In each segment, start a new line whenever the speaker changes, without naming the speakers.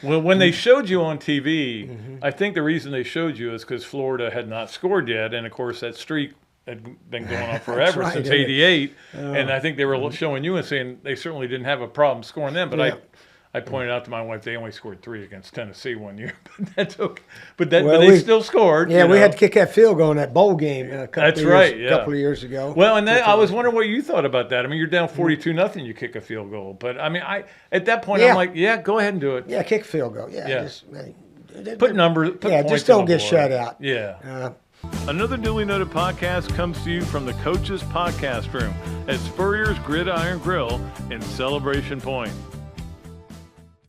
Well, when they showed you on TV, I think the reason they showed you is because Florida had not scored yet, and of course that streak had been going on forever
right,
since
yeah.
'88, and I think they were showing you and saying they certainly didn't have a problem scoring them. But
Yeah.
I pointed out to my wife they only scored 3 against Tennessee one year, but that's okay. But
Well,
they still scored.
Yeah,
you
we
know.
had to kick that field goal in that bowl game a couple of years ago.
Well, and I was wondering what you thought about that. I mean, you're down 42-0, you kick a field goal. But I mean, at that point, I'm like, yeah, go ahead and do it.
Yeah, kick a field goal. Yeah.
Just, put numbers. Put
yeah,
points
just don't
on the
get
board.
shut out.
Yeah. Another Dooley Noted podcast comes to you from the Coach's Podcast Room at Spurrier's Gridiron Grill in Celebration Point.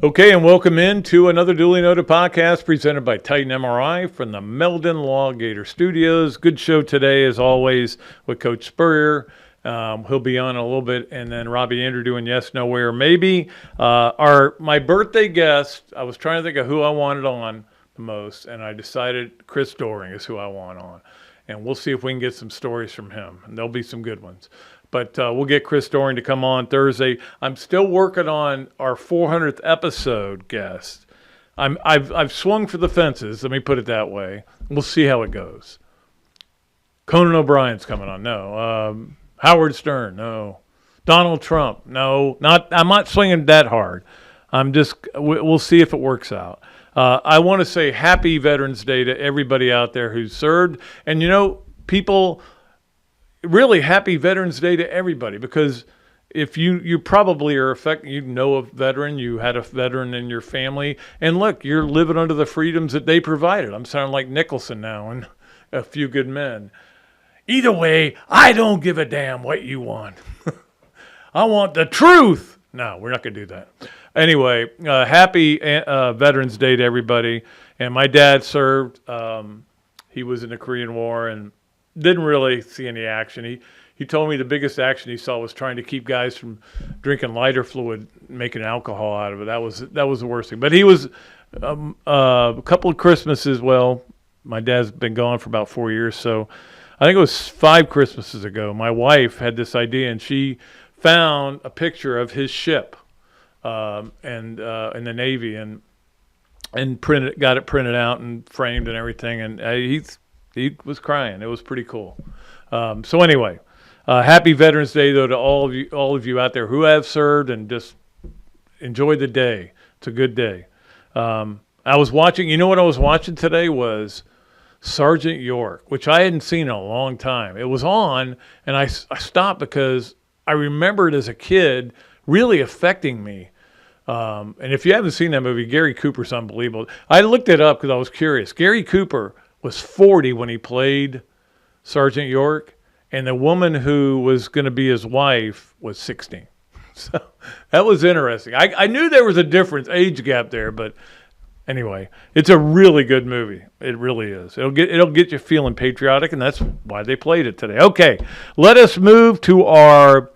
Okay, and welcome in to another Dooley Noted podcast presented by Titan MRI from the Meldon Law Gator Studios. Good show today, as always, with Coach Spurrier. He'll be on a little bit, and then Robbie Andrew doing Yes, No, Where, Maybe. My birthday guest, I was trying to think of who I wanted on the most, and I decided Chris Doring is who I want on. And we'll see if we can get some stories from him, and there'll be some good ones. But we'll get Chris Doring to come on Thursday. I'm still working on our 400th episode guest. I've swung for the fences, let me put it that way. We'll see how it goes. Conan O'Brien's coming on, no. Howard Stern, no. Donald Trump, no. I'm not swinging that hard. We'll see if it works out. I want to say happy Veterans Day to everybody out there who's served. And, people, really happy Veterans Day to everybody, because if you probably are affected, you know a veteran, you had a veteran in your family, and look, you're living under the freedoms that they provided. I'm sounding like Nicholson now in A Few Good Men. Either way, I don't give a damn what you want. I want the truth. No, we're not going to do that. Anyway, happy Veterans Day to everybody. And my dad served. He was in the Korean War and didn't really see any action. He told me the biggest action he saw was trying to keep guys from drinking lighter fluid, making alcohol out of it. That was the worst thing. But he was a couple of Christmases. Well, my dad's been gone for about 4 years, so I think it was 5 Christmases ago. My wife had this idea, and she found a picture of his ship and in the Navy, and got it printed out and framed and everything. And he was crying. It was pretty cool. So anyway, happy Veterans Day though to all of you out there who have served, and just enjoy the day. It's a good day. I was watching. You know what I was watching today was Sergeant York, which I hadn't seen in a long time. It was on, and I stopped because I remember it as a kid really affecting me. And if you haven't seen that movie, Gary Cooper's unbelievable. I looked it up because I was curious. Gary Cooper was 40 when he played Sergeant York, and the woman who was going to be his wife was 16. So that was interesting. I knew there was a difference, age gap there, but anyway, it's a really good movie. It really is. It'll get you feeling patriotic, and that's why they played it today. Okay, let us move to our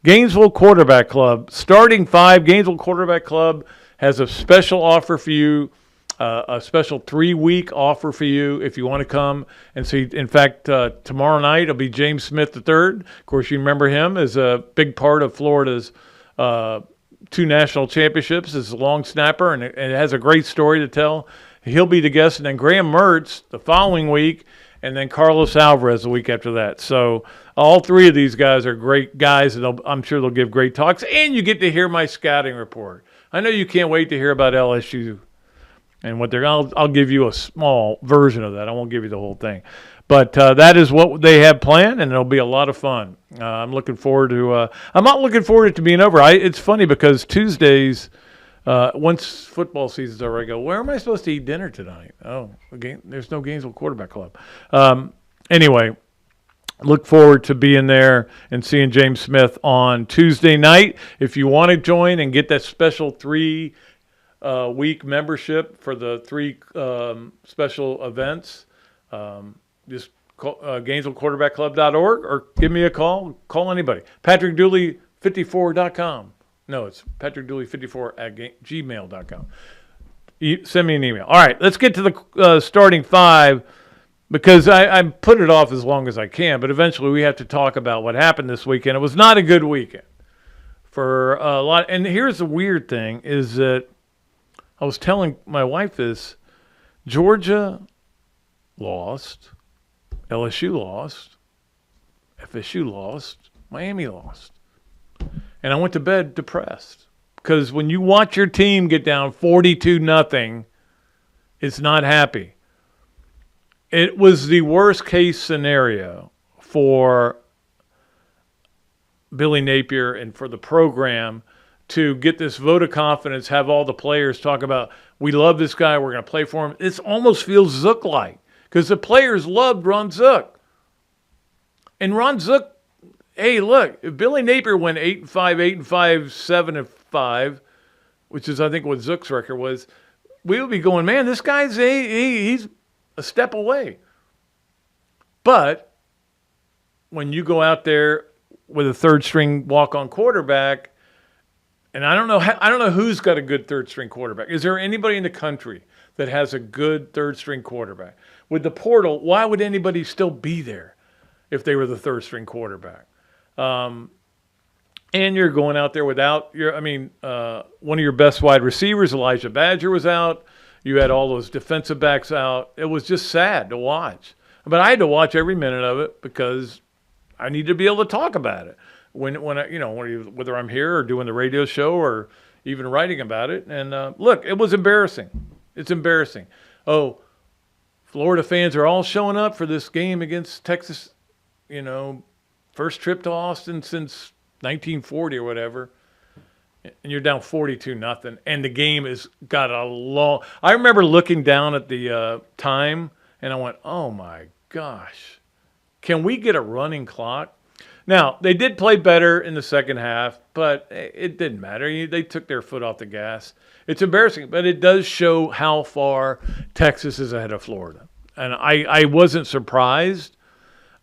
Gainesville Quarterback Club. Starting 5, Gainesville Quarterback Club has a special offer for you, a special 3-week offer for you if you want to come and see. In fact, tomorrow night it'll be James Smith III. Of course, you remember him as a big part of Florida's 2 national championships as a long snapper, and it has a great story to tell. He'll be the guest, and then Graham Mertz the following week, and then Carlos Alvarez the week after that. So all 3 of these guys are great guys, and I'm sure they'll give great talks, and you get to hear my scouting report. I know you can't wait to hear about LSU and what I'll give you a small version of that. I won't give you the whole thing. But that is what they have planned, and it'll be a lot of fun. I'm looking forward to I'm not looking forward to it being over. It's funny because Tuesdays, once football season's over, I go, where am I supposed to eat dinner tonight? Oh, again, there's no Gainesville Quarterback Club. Anyway, look forward to being there and seeing James Smith on Tuesday night. If you want to join and get that special 3-week membership for the 3 special events, just call GainesvilleQuarterbackClub.org or give me a call. Call anybody. PatrickDooley54.com. No, it's PatrickDooley54@gmail.com. Send me an email. All right, let's get to the starting 5 because I put it off as long as I can, but eventually we have to talk about what happened this weekend. It was not a good weekend for a lot. And here's the weird thing is that I was telling my wife this. Georgia lost. LSU lost. FSU lost. Miami lost. And I went to bed depressed. Because when you watch your team get down 42-0, it's not happy. It was the worst case scenario for Billy Napier and for the program to get this vote of confidence, have all the players talk about, we love this guy, we're going to play for him. It almost feels Zook-like because the players loved Ron Zook. And Ron Zook, hey, look, if Billy Napier went 8-5, 8-5, 7-5, which is I think what Zook's record was, we would be going, man, this guy's he's a step away. But when you go out there with a third-string walk-on quarterback, and I don't know who's got a good third-string quarterback. Is there anybody in the country that has a good third-string quarterback? With the portal, why would anybody still be there if they were the third-string quarterback? And you're going out there without one of your best wide receivers, Elijah Badger, was out. You had all those defensive backs out. It was just sad to watch. But I had to watch every minute of it because I need to be able to talk about it whether I'm here or doing the radio show or even writing about it. And look, it was embarrassing. It's embarrassing. Oh, Florida fans are all showing up for this game against Texas. First trip to Austin since 1940 or whatever. And you're down 42-0, and the game has got a long. I remember looking down at the time, and I went, "Oh my gosh, can we get a running clock?" Now they did play better in the second half, but it didn't matter. They took their foot off the gas. It's embarrassing, but it does show how far Texas is ahead of Florida, and I wasn't surprised,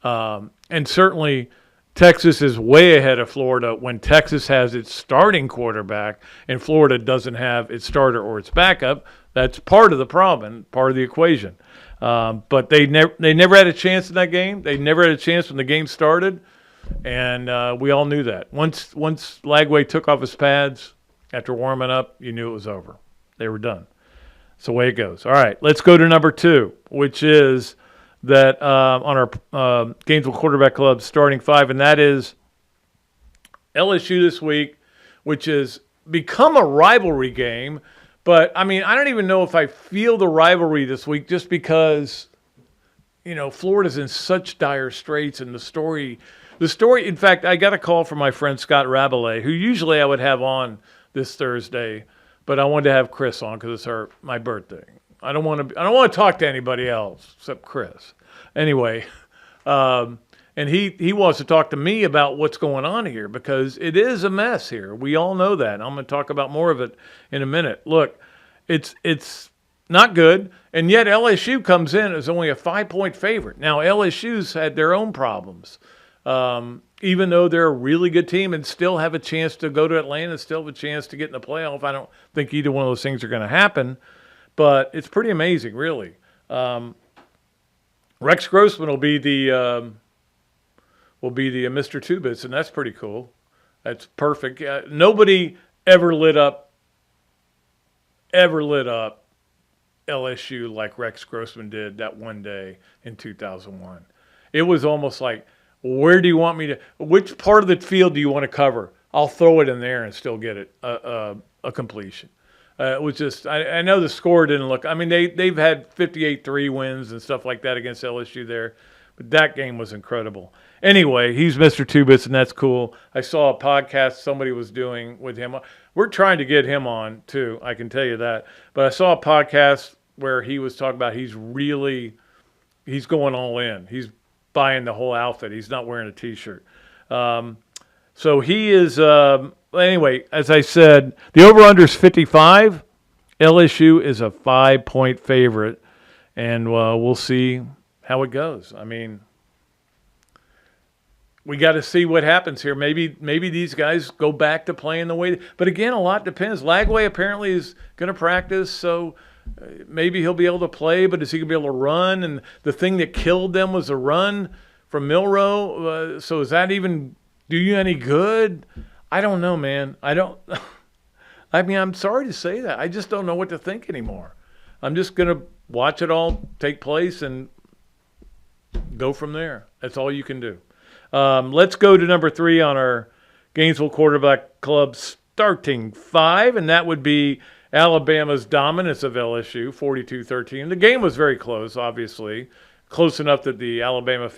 and certainly. Texas is way ahead of Florida when Texas has its starting quarterback and Florida doesn't have its starter or its backup. That's part of the problem, part of the equation. But they never had a chance in that game. They never had a chance when the game started, and we all knew that. Once Lagway took off his pads after warming up, you knew it was over. They were done. That's the way it goes. All right, let's go to number 2, which is that on our Gainesville Quarterback Club starting 5, and that is LSU this week, which has become a rivalry game. But, I don't even know if I feel the rivalry this week just because, Florida's in such dire straits, and the story, in fact, I got a call from my friend Scott Rabelais, who usually I would have on this Thursday, but I wanted to have Chris on because it's my birthday. I don't want to talk to anybody else except Chris. Anyway, and he wants to talk to me about what's going on here because it is a mess here. We all know that. I'm going to talk about more of it in a minute. Look, it's not good, and yet LSU comes in as only a 5-point favorite. Now, LSU's had their own problems, even though they're a really good team and still have a chance to go to Atlanta, still have a chance to get in the playoff. I don't think either one of those things are going to happen. But it's pretty amazing, really. Rex Grossman will be the Mr. Two Bits, and that's pretty cool. That's perfect. Nobody ever lit up LSU like Rex Grossman did that one day in 2001. It was almost like, where do you want me to? Which part of the field do you want to cover? I'll throw it in there and still get it a completion. It was just, I know the score didn't look, they've had 58-3 wins and stuff like that against LSU there, but that game was incredible. Anyway, he's Mr. Two Bits, and that's cool. I saw a podcast somebody was doing with him. We're trying to get him on, too, I can tell you that. But I saw a podcast where he was talking about he's going all in. He's buying the whole outfit. He's not wearing a T-shirt. So he is... Anyway, as I said, the over-under is 55. LSU is a 5-point favorite, and we'll see how it goes. We got to see what happens here. Maybe these guys go back to playing the way. But again, a lot depends. Lagway apparently is going to practice, so maybe he'll be able to play. But is he going to be able to run? And the thing that killed them was a run from Milroe. So is that even do you any good? I don't know, man. I I mean, I'm sorry to say that. I just don't know what to think anymore. I'm just going to watch it all take place and go from there. That's all you can do. Let's go to number 3 on our Gainesville Quarterback Club starting 5, and that would be Alabama's dominance of LSU, 42-13. The game was very close, obviously. Close enough that the LSU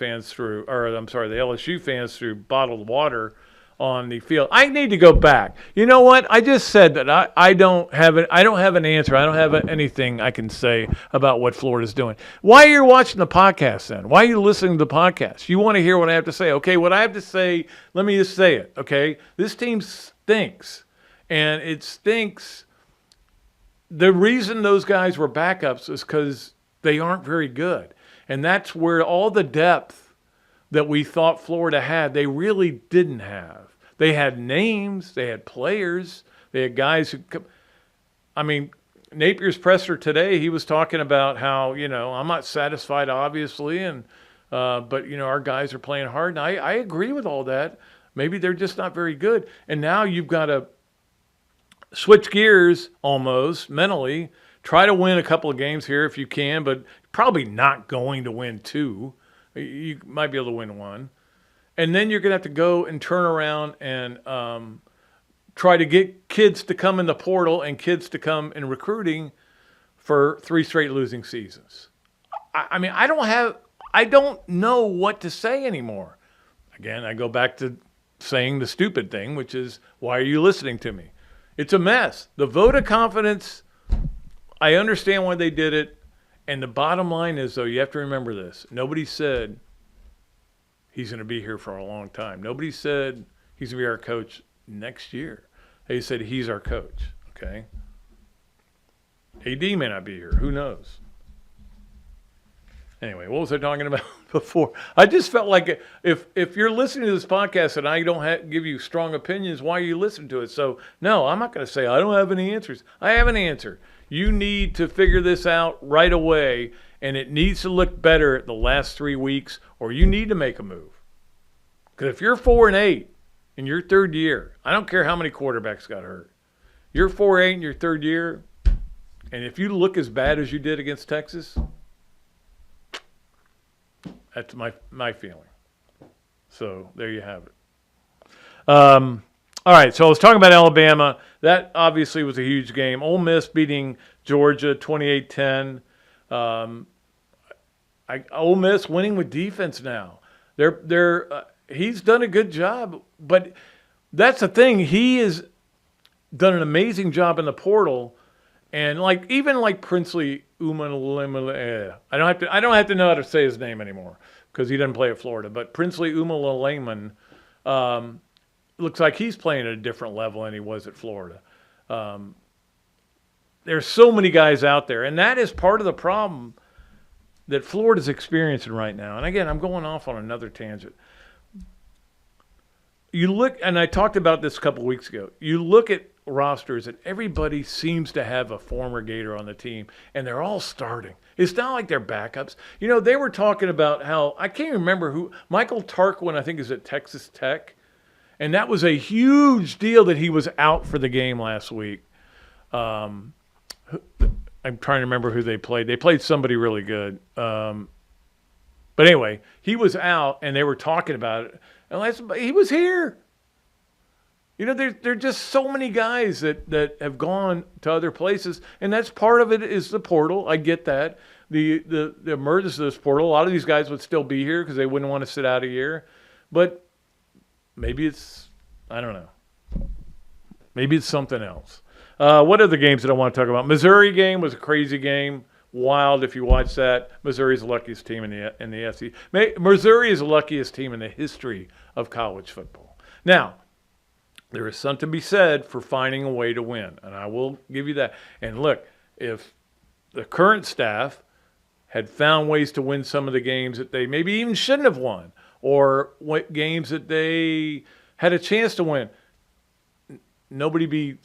fans threw bottled water on the field. I need to go back. You know what? I just said that I don't have an answer. I don't have anything I can say about what Florida's doing. Why are you watching the podcast then? Why are you listening to the podcast? You want to hear what I have to say. Okay, what I have to say, let me just say it, okay? This team stinks, and it stinks. The reason those guys were backups is because they aren't very good, and that's where all the depth that we thought Florida had, they really didn't have. They had names, they had players, they had guys who – I mean, Napier's presser today, he was talking about how, I'm not satisfied, obviously, and but, our guys are playing hard. And I agree with all that. Maybe they're just not very good. And now you've got to switch gears almost mentally, try to win a couple of games here if you can, but probably not going to win 2. You might be able to win 1. And then you're going to have to go and turn around and try to get kids to come in the portal and kids to come in recruiting for 3 straight losing seasons. I mean, I don't know what to say anymore. Again, I go back to saying the stupid thing, which is, why are you listening to me? It's a mess. The vote of confidence, I understand why they did it. And the bottom line is, though, you have to remember this. Nobody said he's going to be here for a long time. Nobody said he's going to be our coach next year. They said he's our coach, okay? AD may not be here. Who knows? Anyway, what was I talking about before? I just felt like if you're listening to this podcast and I don't give you strong opinions, why are you listening to it? So, no, I'm not going to say I don't have any answers. I have an answer. You need to figure this out right away, and it needs to look better the last 3 weeks, or you need to make a move. Because if you're 4-8 in your third year, I don't care how many quarterbacks got hurt. You're 4-8 in your third year, and if you look as bad as you did against Texas, that's my feeling. So there you have it. All right, so I was talking about Alabama. That obviously was a huge game. Ole Miss beating Georgia 28-10. Ole Miss winning with defense now. He's done a good job, but that's the thing. He has done an amazing job in the portal, and even Princely Umanulema. I don't have to know how to say his name anymore because he doesn't play at Florida. But Princely Umanulema looks like he's playing at a different level than he was at Florida. There's so many guys out there, and that is part of the problem that Florida's experiencing right now. And again, I'm going off on another tangent. You look, and I talked about this a couple of weeks ago. You look at rosters, and everybody seems to have a former Gator on the team, and they're all starting. It's not like they're backups. They were talking about how, I can't remember who, Michael Tarquin, I think, is at Texas Tech. And that was a huge deal that he was out for the game last week. I'm trying to remember who they played. They played somebody really good. But anyway, he was out, and they were talking about it. And he was here. There are just so many guys that have gone to other places, and that's part of it is the portal. I get that. The emergence of this portal, a lot of these guys would still be here because they wouldn't want to sit out a year. But maybe it's, I don't know. Maybe it's something else. What other games did I want to talk about? Missouri game was a crazy game. Wild if you watch that. Missouri's the luckiest team in the SEC. Missouri is the luckiest team in the history of college football. Now, there is something to be said for finding a way to win, and I will give you that. And look, if the current staff had found ways to win some of the games that they maybe even shouldn't have won, or what games that they had a chance to win, nobody be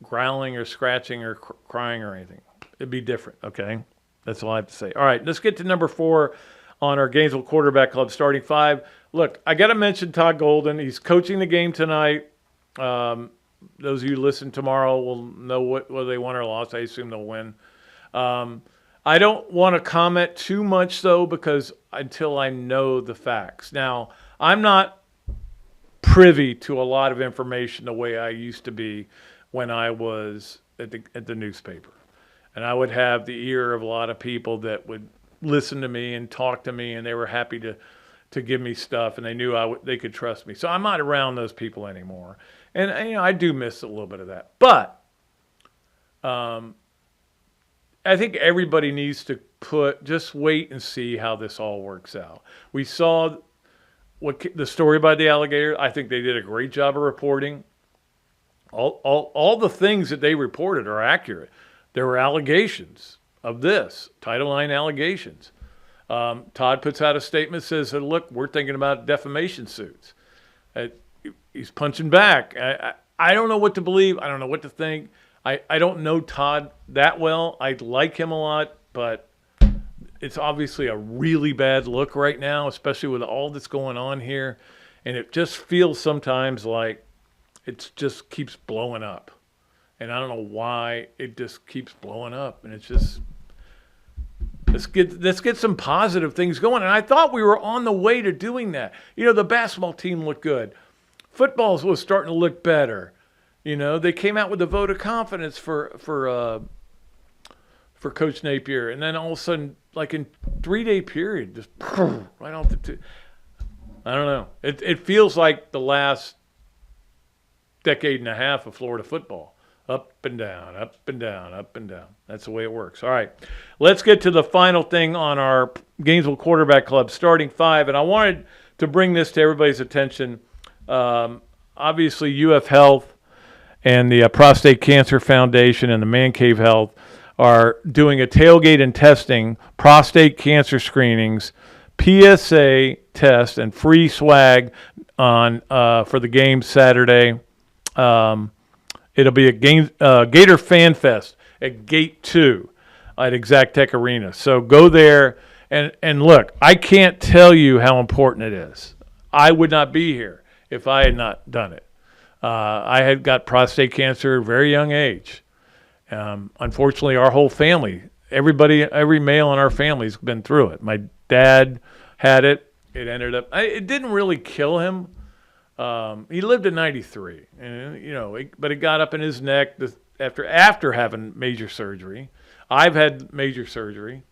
growling or scratching or crying or anything. It'd be different, okay? That's all I have to say. All right, let's get to number 4 on our Gainesville Quarterback Club starting 5. Look, I got to mention Todd Golden. He's coaching the game tonight. those of you who listen tomorrow will know whether they won or lost. I assume they'll win. I don't want to comment too much, though, because until I know the facts. Now, I'm not privy to a lot of information the way I used to be when I was at the newspaper. And I would have the ear of a lot of people that would listen to me and talk to me, and they were happy to give me stuff, and they knew they could trust me. So I'm not around those people anymore. And I do miss a little bit of that. But I think everybody needs to just wait and see how this all works out. We saw the story by the alligator. I think they did a great job of reporting. All the things that they reported are accurate. There were allegations of this, Title IX allegations. Todd puts out a statement, says, look, we're thinking about defamation suits. He's punching back. I don't know what to believe. I don't know what to think. I don't know Todd that well. I like him a lot, but it's obviously a really bad look right now, especially with all that's going on here. And it just feels sometimes like it just keeps blowing up. And I don't know why it just keeps blowing up. And it's just, let's get some positive things going. And I thought we were on the way to doing that. The basketball team looked good. Football was starting to look better. They came out with a vote of confidence for Coach Napier. And then all of a sudden, like in 3-day period, just right off the two. I don't know. It feels like the last decade and a half of Florida football. Up and down, up and down, up and down. That's the way it works. All right, let's get to the final thing on our Gainesville Quarterback Club starting five. And I wanted to bring this to everybody's attention. Obviously, UF Health and the Prostate Cancer Foundation and the Man Cave Health are doing a tailgate and testing, prostate cancer screenings, PSA test, and free swag on for the game Saturday. It'll be a Gator Fan Fest at Gate 2 at Exact Tech Arena. So go there and look, I can't tell you how important it is. I would not be here if I had not done it. I had got prostate cancer at a very young age. Unfortunately, our whole family, every male in our family has been through it. My dad had it. It ended up, it didn't really kill him. He lived to 93, and but it got up in his neck after having major surgery. I've had major surgery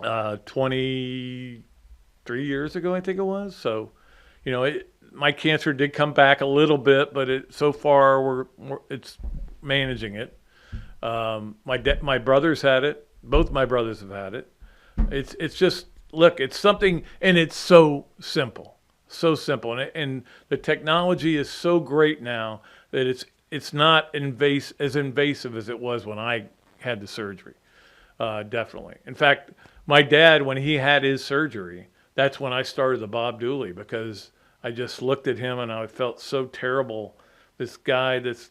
23 years ago, I think it was. So, my cancer did come back a little bit, but so far it's managing it. My brothers had it. Both my brothers have had it. It's just, look, it's something, and it's so simple. So simple, and the technology is so great now that it's not as invasive as it was when I had the surgery. Definitely. In fact, my dad, when he had his surgery, that's when I started the Bob Dooley, because I just looked at him and I felt so terrible. This guy, this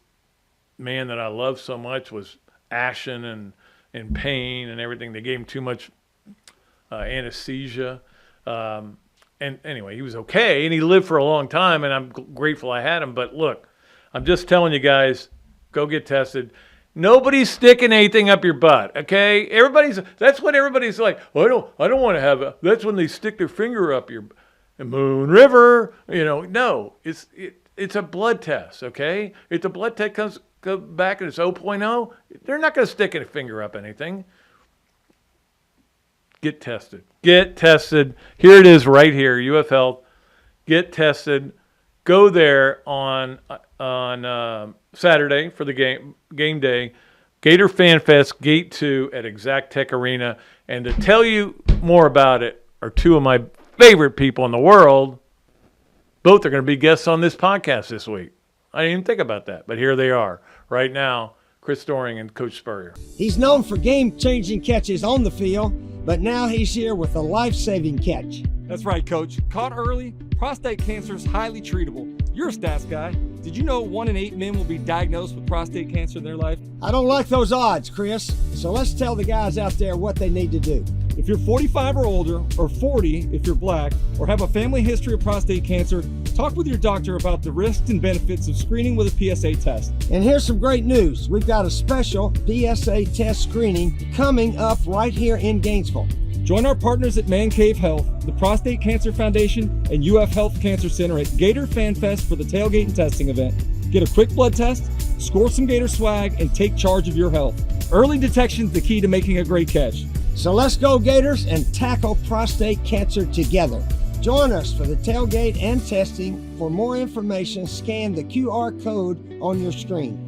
man that I love so much, was ashen and in pain and everything. They gave him too much anesthesia. And anyway, he was okay, and he lived for a long time, and I'm grateful I had him. But look, I'm just telling you guys, go get tested. Nobody's sticking anything up your butt, okay? That's what everybody's like. Oh, I don't want to have that's when they stick their finger up your Moon River. No, it's a blood test, okay? If the blood test comes back and it's 0.0, they're not going to stick a finger up anything. Get tested. Get tested. Here it is right here, UF Health. Get tested. Go there on Saturday for the game day. Gator Fan Fest, Gate 2 at Exact Tech Arena. And to tell you more about it are two of my favorite people in the world. Both are going to be guests on this podcast this week. I didn't even think about that, but here they are right now. Chris Doring and Coach Spurrier.
He's known for game-changing catches on the field, but now he's here with a life-saving catch.
That's right, Coach. Caught early, prostate cancer is highly treatable. You're a stats guy. Did you know 1 in 8 men will be diagnosed with prostate cancer in their life?
I don't like those odds, Chris. So let's tell the guys out there what they need to do.
If you're 45 or older, or 40 if you're black, or have a family history of prostate cancer, Talk with your doctor about the risks and benefits of screening with a PSA test.
And here's some great news. We've got a special PSA test screening coming up right here in Gainesville.
Join our partners at Man Cave Health, the Prostate Cancer Foundation, and UF Health Cancer Center at Gator Fan Fest for the tailgate and testing event. Get a quick blood test, score some Gator swag, and take charge of your health. Early detection is the key to making a great catch.
So let's go Gators and tackle prostate cancer together. Join us for the tailgate and testing. For more information, scan the QR code on your screen.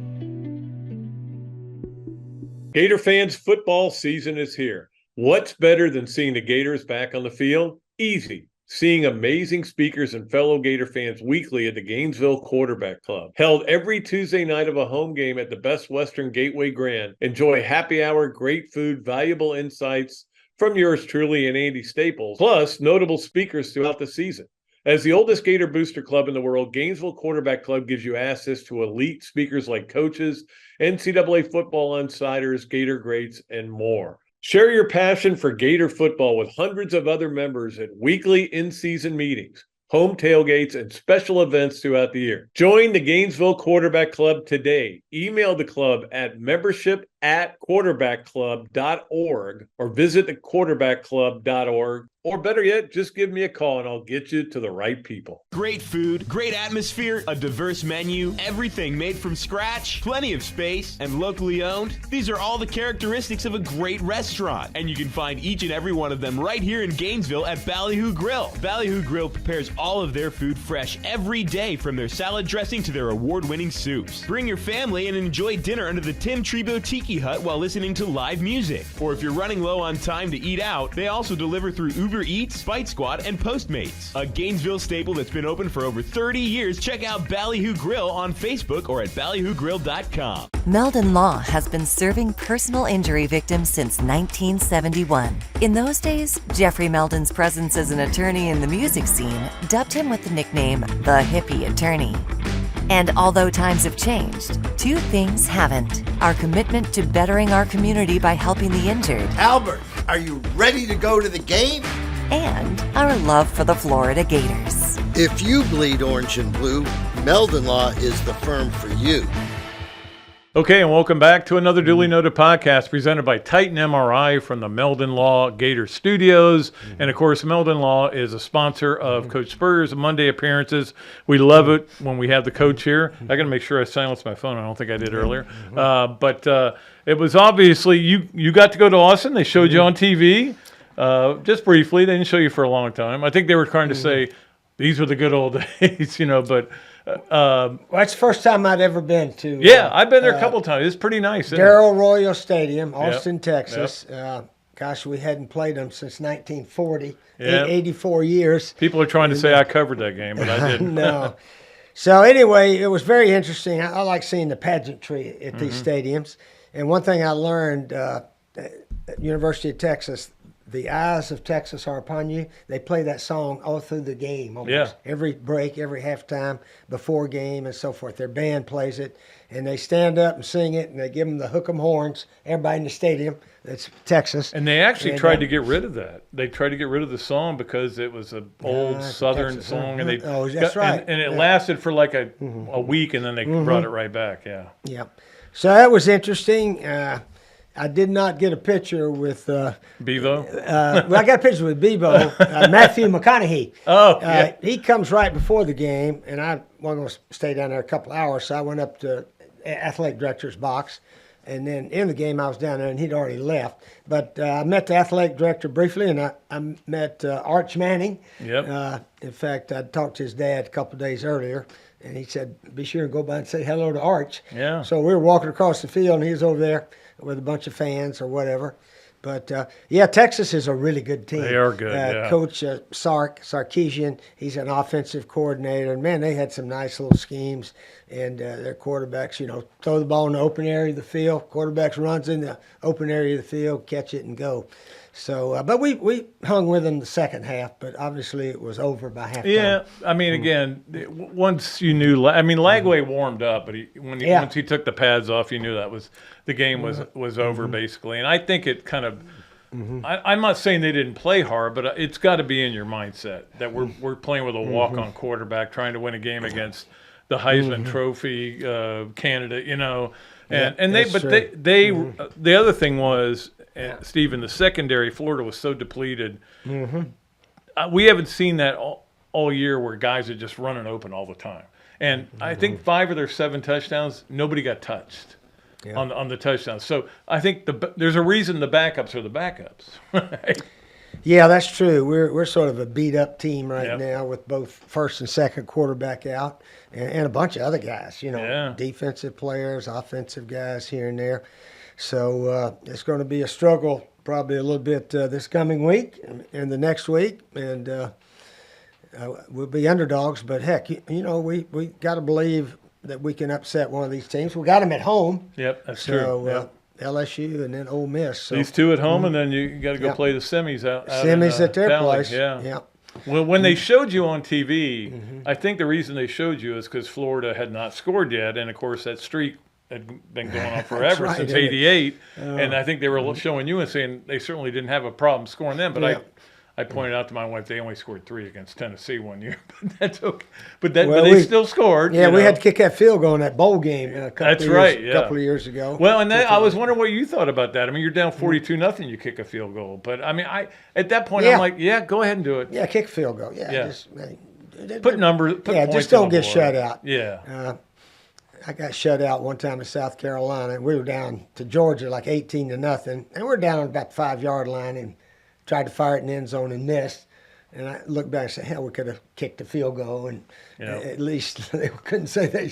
Gator fans, football season is here. What's better than seeing the Gators back on the field? Easy. Seeing amazing speakers and fellow Gator fans weekly at the Gainesville Quarterback Club. Held every Tuesday night of a home game at the Best Western Gateway Grand. Enjoy happy hour, great food, valuable insights from yours truly and Andy Staples, plus notable speakers throughout the season. As the oldest Gator booster club in the world, Gainesville Quarterback Club gives you access to elite speakers like coaches, NCAA football insiders, Gator greats, and more. Share your passion for Gator football with hundreds of other members at weekly in-season meetings, home tailgates, and special events throughout the year. Join the Gainesville Quarterback Club today. Email the club at membership@quarterbackclub.org or visit thequarterbackclub.org. Or better yet, just give me a call and I'll get you to the right people.
Great food, great atmosphere, a diverse menu, everything made from scratch, plenty of space, and locally owned. These are all the characteristics of a great restaurant, and you can find each and every one of them right here in Gainesville at Ballyhoo Grill. Ballyhoo Grill prepares all of their food fresh every day, from their salad dressing to their award-winning soups. Bring your family and enjoy dinner under the Tim Trebo Tiki Hut while listening to live music. Or if you're running low on time to eat out, they also deliver through Uber Eats, Fight Squad, and Postmates. A Gainesville staple that's been open for over 30 years. Check out Ballyhoo Grill on Facebook or at ballyhoogrill.com.
Meldon Law has been serving personal injury victims since 1971. In those days, Jeffrey Meldon's presence as an attorney in the music scene dubbed him with the nickname the Hippie Attorney. And although times have changed, two things haven't: our commitment to bettering our community by helping the injured,
Albert, are you ready to go to the game?
and our love for the Florida Gators.
If you bleed orange and blue, Meldon Law is the firm for you.
Okay, and welcome back to another Dooley Noted podcast presented by Titan MRI from the Meldon Law Gator Studios. And, of course, Meldon Law is a sponsor of Coach Spurrier's Monday appearances. We love it when we have the coach here. I got to make sure I silenced my phone. I don't think I did earlier. But it was obviously you got to go to Austin. They showed you on TV just briefly. They didn't show you for a long time. I think they were trying to say these were the good old days, but –
well, that's the first time I'd ever been to.
Yeah, I've been there a couple of times. It's pretty nice.
Darrell Royal Stadium, Austin, Texas. Gosh, we hadn't played them since 1940, 84 years.
People are trying to say I covered that game, but I didn't.
No. So anyway, it was very interesting. I like seeing the pageantry at these stadiums. And one thing I learned at University of Texas, the eyes of Texas are upon you. They play that song all through the game, almost. Every break, every halftime, before game, and so forth. Their band plays it, and they stand up and sing it, and they give them the hook 'em horns. Everybody in the stadium, that's Texas.
And they actually tried to get rid of that. They tried to get rid of the song because it was an old Southern
Texas,
song, and
that's right.
And it lasted for like a week, and then they brought it right back.
Yeah. So that was interesting. I did not get a picture with
Bevo.
Well, I got a picture with Bevo, Matthew McConaughey. He comes right before the game, and I wasn't going to stay down there a couple hours, so I went up to athletic director's box, and then in the game I was down there, and he'd already left. But I met the athletic director briefly, and I met Arch Manning. In fact, I talked to his dad a couple of days earlier, and he said, be sure and go by and say hello to Arch. So we were walking across the field, and he was over there with a bunch of fans or whatever. But, Texas is a really good team.
They are good,
Coach Sarkisian, he's an offensive coordinator. And, man, they had some nice little schemes. And their quarterbacks, throw the ball in the open area of the field. Quarterbacks runs in the open area of the field, catch it, and go. So, but we hung with them the second half, but obviously it was over by halftime.
Yeah, I mean, again, once you knew, Lagway warmed up, but once he took the pads off, you knew that was the game was over basically. And I think it kind of I'm not saying they didn't play hard, but it's got to be in your mindset that we're playing with a walk-on quarterback trying to win a game against the Heisman Trophy candidate, you know. And the other thing was, Steve, in the secondary, Florida was so depleted. We haven't seen that all year where guys are just running open all the time. And I think 5 of their 7 touchdowns, nobody got touched on the touchdowns. So I think there's a reason the backups are the backups. Right?
Yeah, that's true. We're sort of a beat-up team right now with both first and second quarterback out and a bunch of other guys, you know, defensive players, offensive guys here and there. So it's going to be a struggle probably a little bit this coming week and the next week. And we'll be underdogs. But, heck, you know, we got to believe that we can upset one of these teams. We got them at home.
Yep, that's true.
LSU and then Ole Miss. So,
these 2 at home, and then you got to go play the semis out
semis
in,
at their
Valley.
place.
Yeah. Well, when they showed you on TV, I think the reason they showed you is because Florida had not scored yet, and of course that streak had been going on forever since '88. And I think they were showing you and saying they certainly didn't have a problem scoring them, but I pointed out to my wife they only scored 3 against Tennessee one year, but that's okay. But they still scored.
Yeah, we had to kick that field goal in that bowl game a couple of years ago.
Well, and I was wondering what you thought about that. I mean, you're down 42-0, you kick a field goal. But I mean, at that point, I'm like, go ahead and do it.
Yeah, kick a field goal. Just,
put numbers. Put points
just don't get shut out.
Yeah.
I got shut out one time in South Carolina, and we were down to Georgia like 18-0, and we're down on about the 5-yard line and tried to fire it in the end zone and missed. And I looked back and said, hell, we could have kicked the field goal, and at least they couldn't say they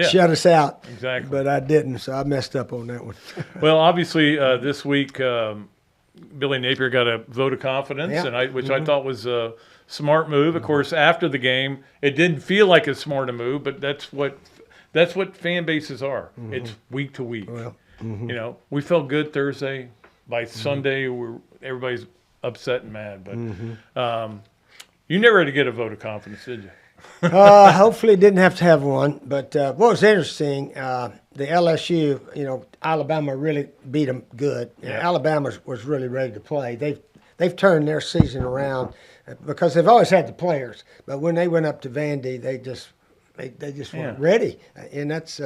shut us out.
Exactly.
But I didn't, so I messed up on that one.
Well, obviously, this week, Billy Napier got a vote of confidence, which I thought was a smart move. Of course, after the game, it didn't feel like a smart move, but that's what fan bases are. It's week to week.
Well,
you know, we felt good Thursday. By Sunday, everybody's upset and mad. But you never had to get a vote of confidence, did you?
Hopefully didn't have to have one. But what was interesting, the LSU, you know, Alabama really beat them good.
Yeah.
Alabama was really ready to play. They've turned their season around because they've always had the players. But when they went up to Vandy, they just weren't ready. And that's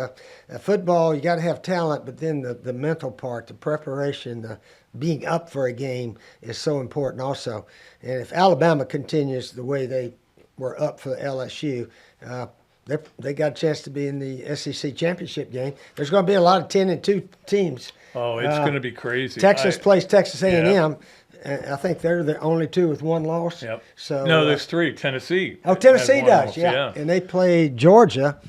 football. You got to have talent, but then the mental part, the preparation, the being up for a game is so important also. And if Alabama continues the way they were up for LSU, they got a chance to be in the SEC championship game. There's going to be a lot of 10-2 teams.
Oh, it's going to be crazy.
Texas plays Texas A&M. I think they're the only 2 with 1 loss.
Yep.
So
no, there's 3. Tennessee.
Oh, Tennessee does. Yeah. And they play Georgia.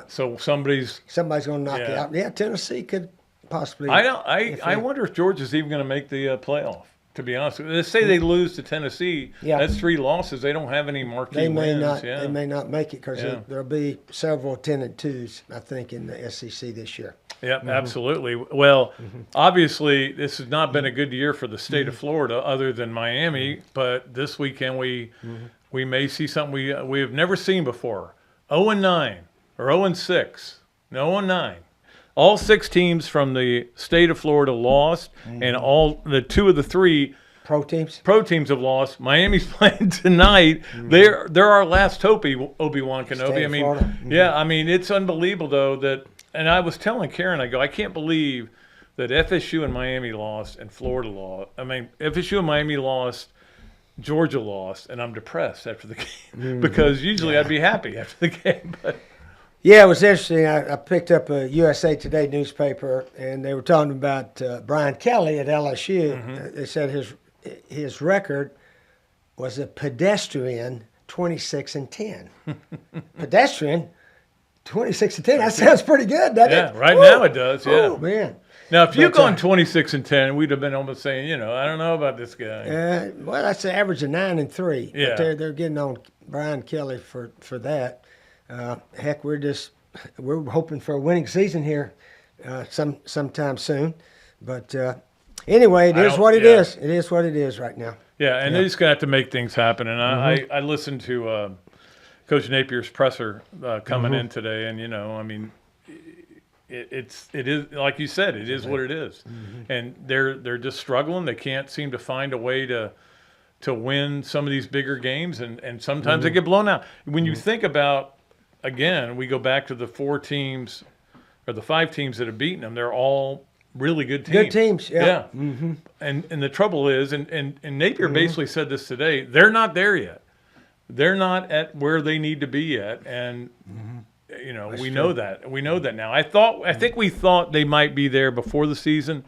So somebody's
going to knock it out. Yeah, Tennessee could possibly.
I wonder if Georgia's even going to make the playoff. To be honest, let's say they lose to Tennessee. Yeah. That's 3 losses. They don't have any marquee wins.
They may not make it because there'll be several 10-2s, I think, in the SEC this year.
Yeah, absolutely. Well, obviously, this has not been a good year for the state of Florida, other than Miami. But this weekend, we may see something we have never seen before. 0-9 or 0-6. No, 0-9. All 6 teams from the state of Florida lost, and all the 2 of the 3
pro teams have
lost. Miami's playing tonight. They're our last hope, Obi-Wan Kenobi. I mean, I mean, it's unbelievable though that. And I was telling Karen, I can't believe that FSU and Miami lost and Florida lost. I mean, FSU and Miami lost, Georgia lost, and I'm depressed after the game because usually I'd be happy after the game. But
yeah, it was interesting. I picked up a USA Today newspaper, and they were talking about Brian Kelly at LSU. They said his record was a pedestrian 26-10. Pedestrian. 26-10. That sounds pretty good, doesn't it?
Yeah, right now it does. Yeah.
Oh man.
Now, if you'd gone 26-10, we'd have been almost saying, I don't know about this guy.
Well, that's the average of 9-3.
Yeah.
But they're getting on Brian Kelly for that. Heck, we're hoping for a winning season here sometime soon. But anyway, it is what it is. It is what it is right now.
Yeah, and they're just gonna have to make things happen. And I listened to Coach Napier's presser coming in today, and I mean, it is like you said, it is what it is, and they're just struggling. They can't seem to find a way to win some of these bigger games, and sometimes they get blown out. When you think about, again, we go back to the 4 teams or the 5 teams that have beaten them. They're all really good teams.
Good teams, yeah.
And the trouble is, and Napier basically said this today, they're not there yet. They're not at where they need to be yet, and
That's
we
true.
know that. We know that now. I think we thought they might be there before the season,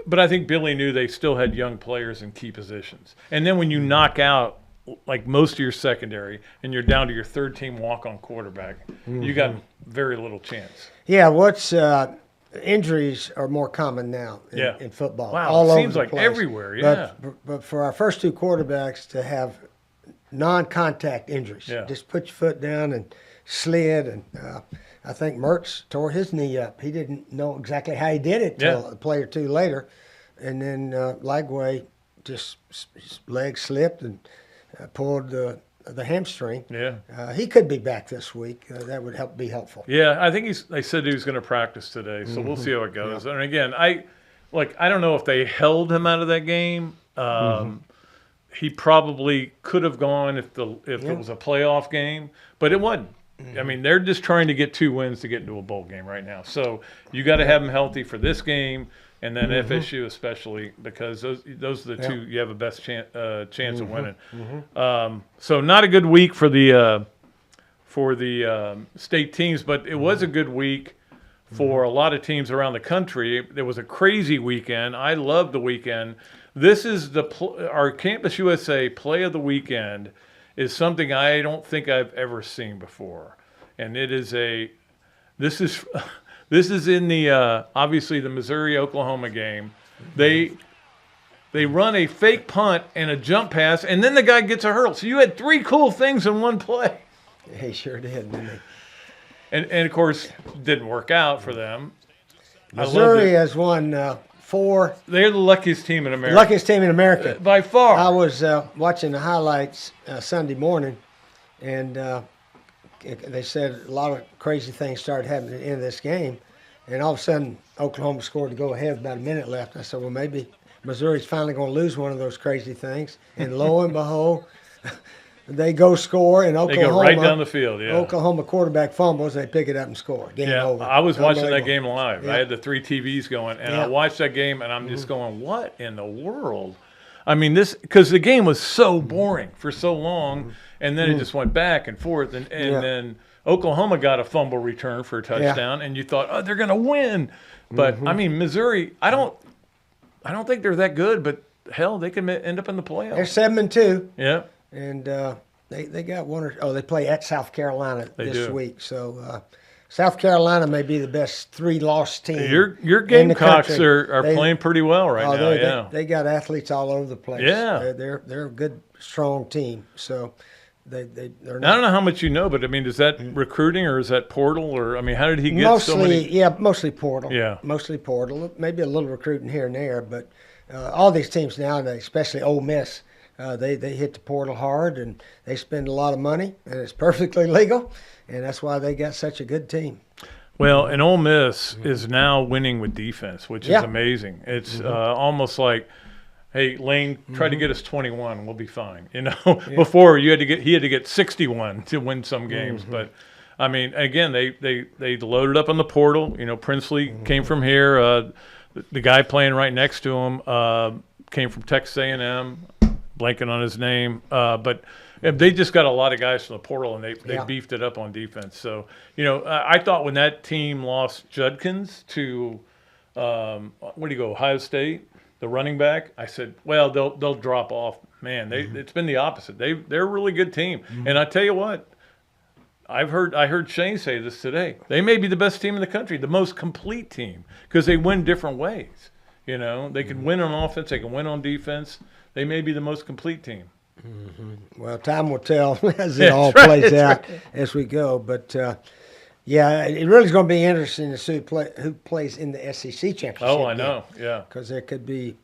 but I think Billy knew they still had young players in key positions. And then when you knock out like most of your secondary and you're down to your third team walk-on quarterback, you got very little chance.
Yeah, injuries are more common now in football.
Wow,
all
it
over
seems
the
like
place.
everywhere, yeah.
But for our first 2 quarterbacks to have non-contact injuries, just put your foot down and slid, and I think Mertz tore his knee up. He didn't know exactly how he did it till a play or 2 later, and then Lagway just his leg slipped and pulled the hamstring.
Yeah.
He could be back this week. That would be helpful.
Yeah, I think they said he was going to practice today, so we'll see how it goes. And again, I don't know if they held him out of that game. He probably could have gone if it was a playoff game, but it wasn't. I mean, they're just trying to get 2 wins to get into a bowl game right now. So you got to have him healthy for this game, and then FSU especially, because those are the 2 you have the best chance of winning. So not a good week for the state teams, but it was a good week for a lot of teams around the country. There was a crazy weekend. I loved the weekend. This is our Campus USA Play of the Weekend is something I don't think I've ever seen before, and this is in the obviously the Missouri-Oklahoma game. They run a fake punt and a jump pass, and then the guy gets a hurdle. So you had 3 cool things in one play.
He sure did, didn't he?
And of course, didn't work out for them.
Missouri has won 4.
They're the luckiest team in America.
Luckiest team in America.
By far.
I was watching the highlights Sunday morning, and they said a lot of crazy things started happening in this game. And all of a sudden, Oklahoma scored to go ahead with about a minute left. I said, well, maybe Missouri's finally going to lose one of those crazy things. And lo and behold, they go score, and Oklahoma.
They go right down the field, yeah.
Oklahoma quarterback fumbles, they pick it up and score. Game over.
I was watching that game live.
Yeah.
I had the 3 TVs going, and I watched that game, and I'm just going, what in the world? I mean, because the game was so boring for so long, and then it just went back and forth, and then Oklahoma got a fumble return for a touchdown, and you thought, oh, they're going to win. But, I mean, Missouri, I don't think they're that good, but, hell, they can end up in the playoffs.
They're 7-2.
Yeah.
And they got they play at South Carolina this week. So South Carolina may be the best 3-loss team.
Your Gamecocks are playing pretty well right now.
They got athletes all over the place.
Yeah.
They're a good, strong team. So they're not.
I don't know how much you know, but I mean, is that recruiting or is that portal, or I mean, how did he get so many?
Mostly portal.
Yeah,
mostly portal. Maybe a little recruiting here and there, but all these teams nowadays, especially Ole Miss. They hit the portal hard, and they spend a lot of money, and it's perfectly legal, and that's why they got such a good team.
Well, and Ole Miss is now winning with defense, which is amazing. It's almost like, hey, Lane, try to get us 21, we'll be fine. Before he had to get 61 to win some games, but I mean, again, they loaded up on the portal. Princely came from here. The guy playing right next to him came from Texas A&M. Blanking on his name, but they just got a lot of guys from the portal, and they beefed it up on defense. So, I thought when that team lost Judkins to, Ohio State, the running back, I said, well, they'll drop off. Man, it's been the opposite. They're a really good team, and I tell you what, I heard Shane say this today. They may be the best team in the country, the most complete team, because they win different ways. They can win on offense, they can win on defense. They may be the most complete team.
Well, time will tell as it all plays out as we go. But, it really is going to be interesting to see who plays in the SEC championship.
Oh, I know, yeah.
Because there could be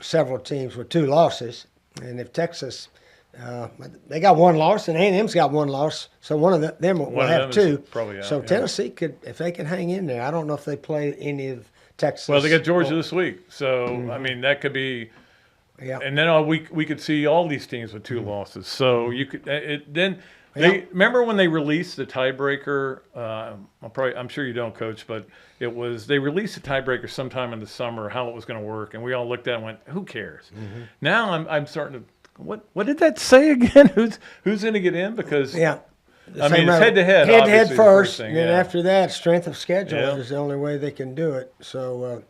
several teams with 2 losses. And if Texas They got one loss, and A&M's got one loss, so one of them will have two.
Probably out,
so Tennessee could, if they can hang in there. I don't know if they play any of Texas.
Well, they got Georgia this week, so I mean that could be.
Yeah.
And then we could see all these teams with two losses. So you could remember when they released the tiebreaker. I'm sure you don't, Coach, but they released the tiebreaker sometime in the summer how it was going to work, and we all looked at it and went, "Who cares?" Now I'm starting to. What did that say again? Who's going to get in? Because
I mean,
it's head-to-head.
Head-to-head first,
thing,
and then after that, strength of schedule is the only way they can do it. So,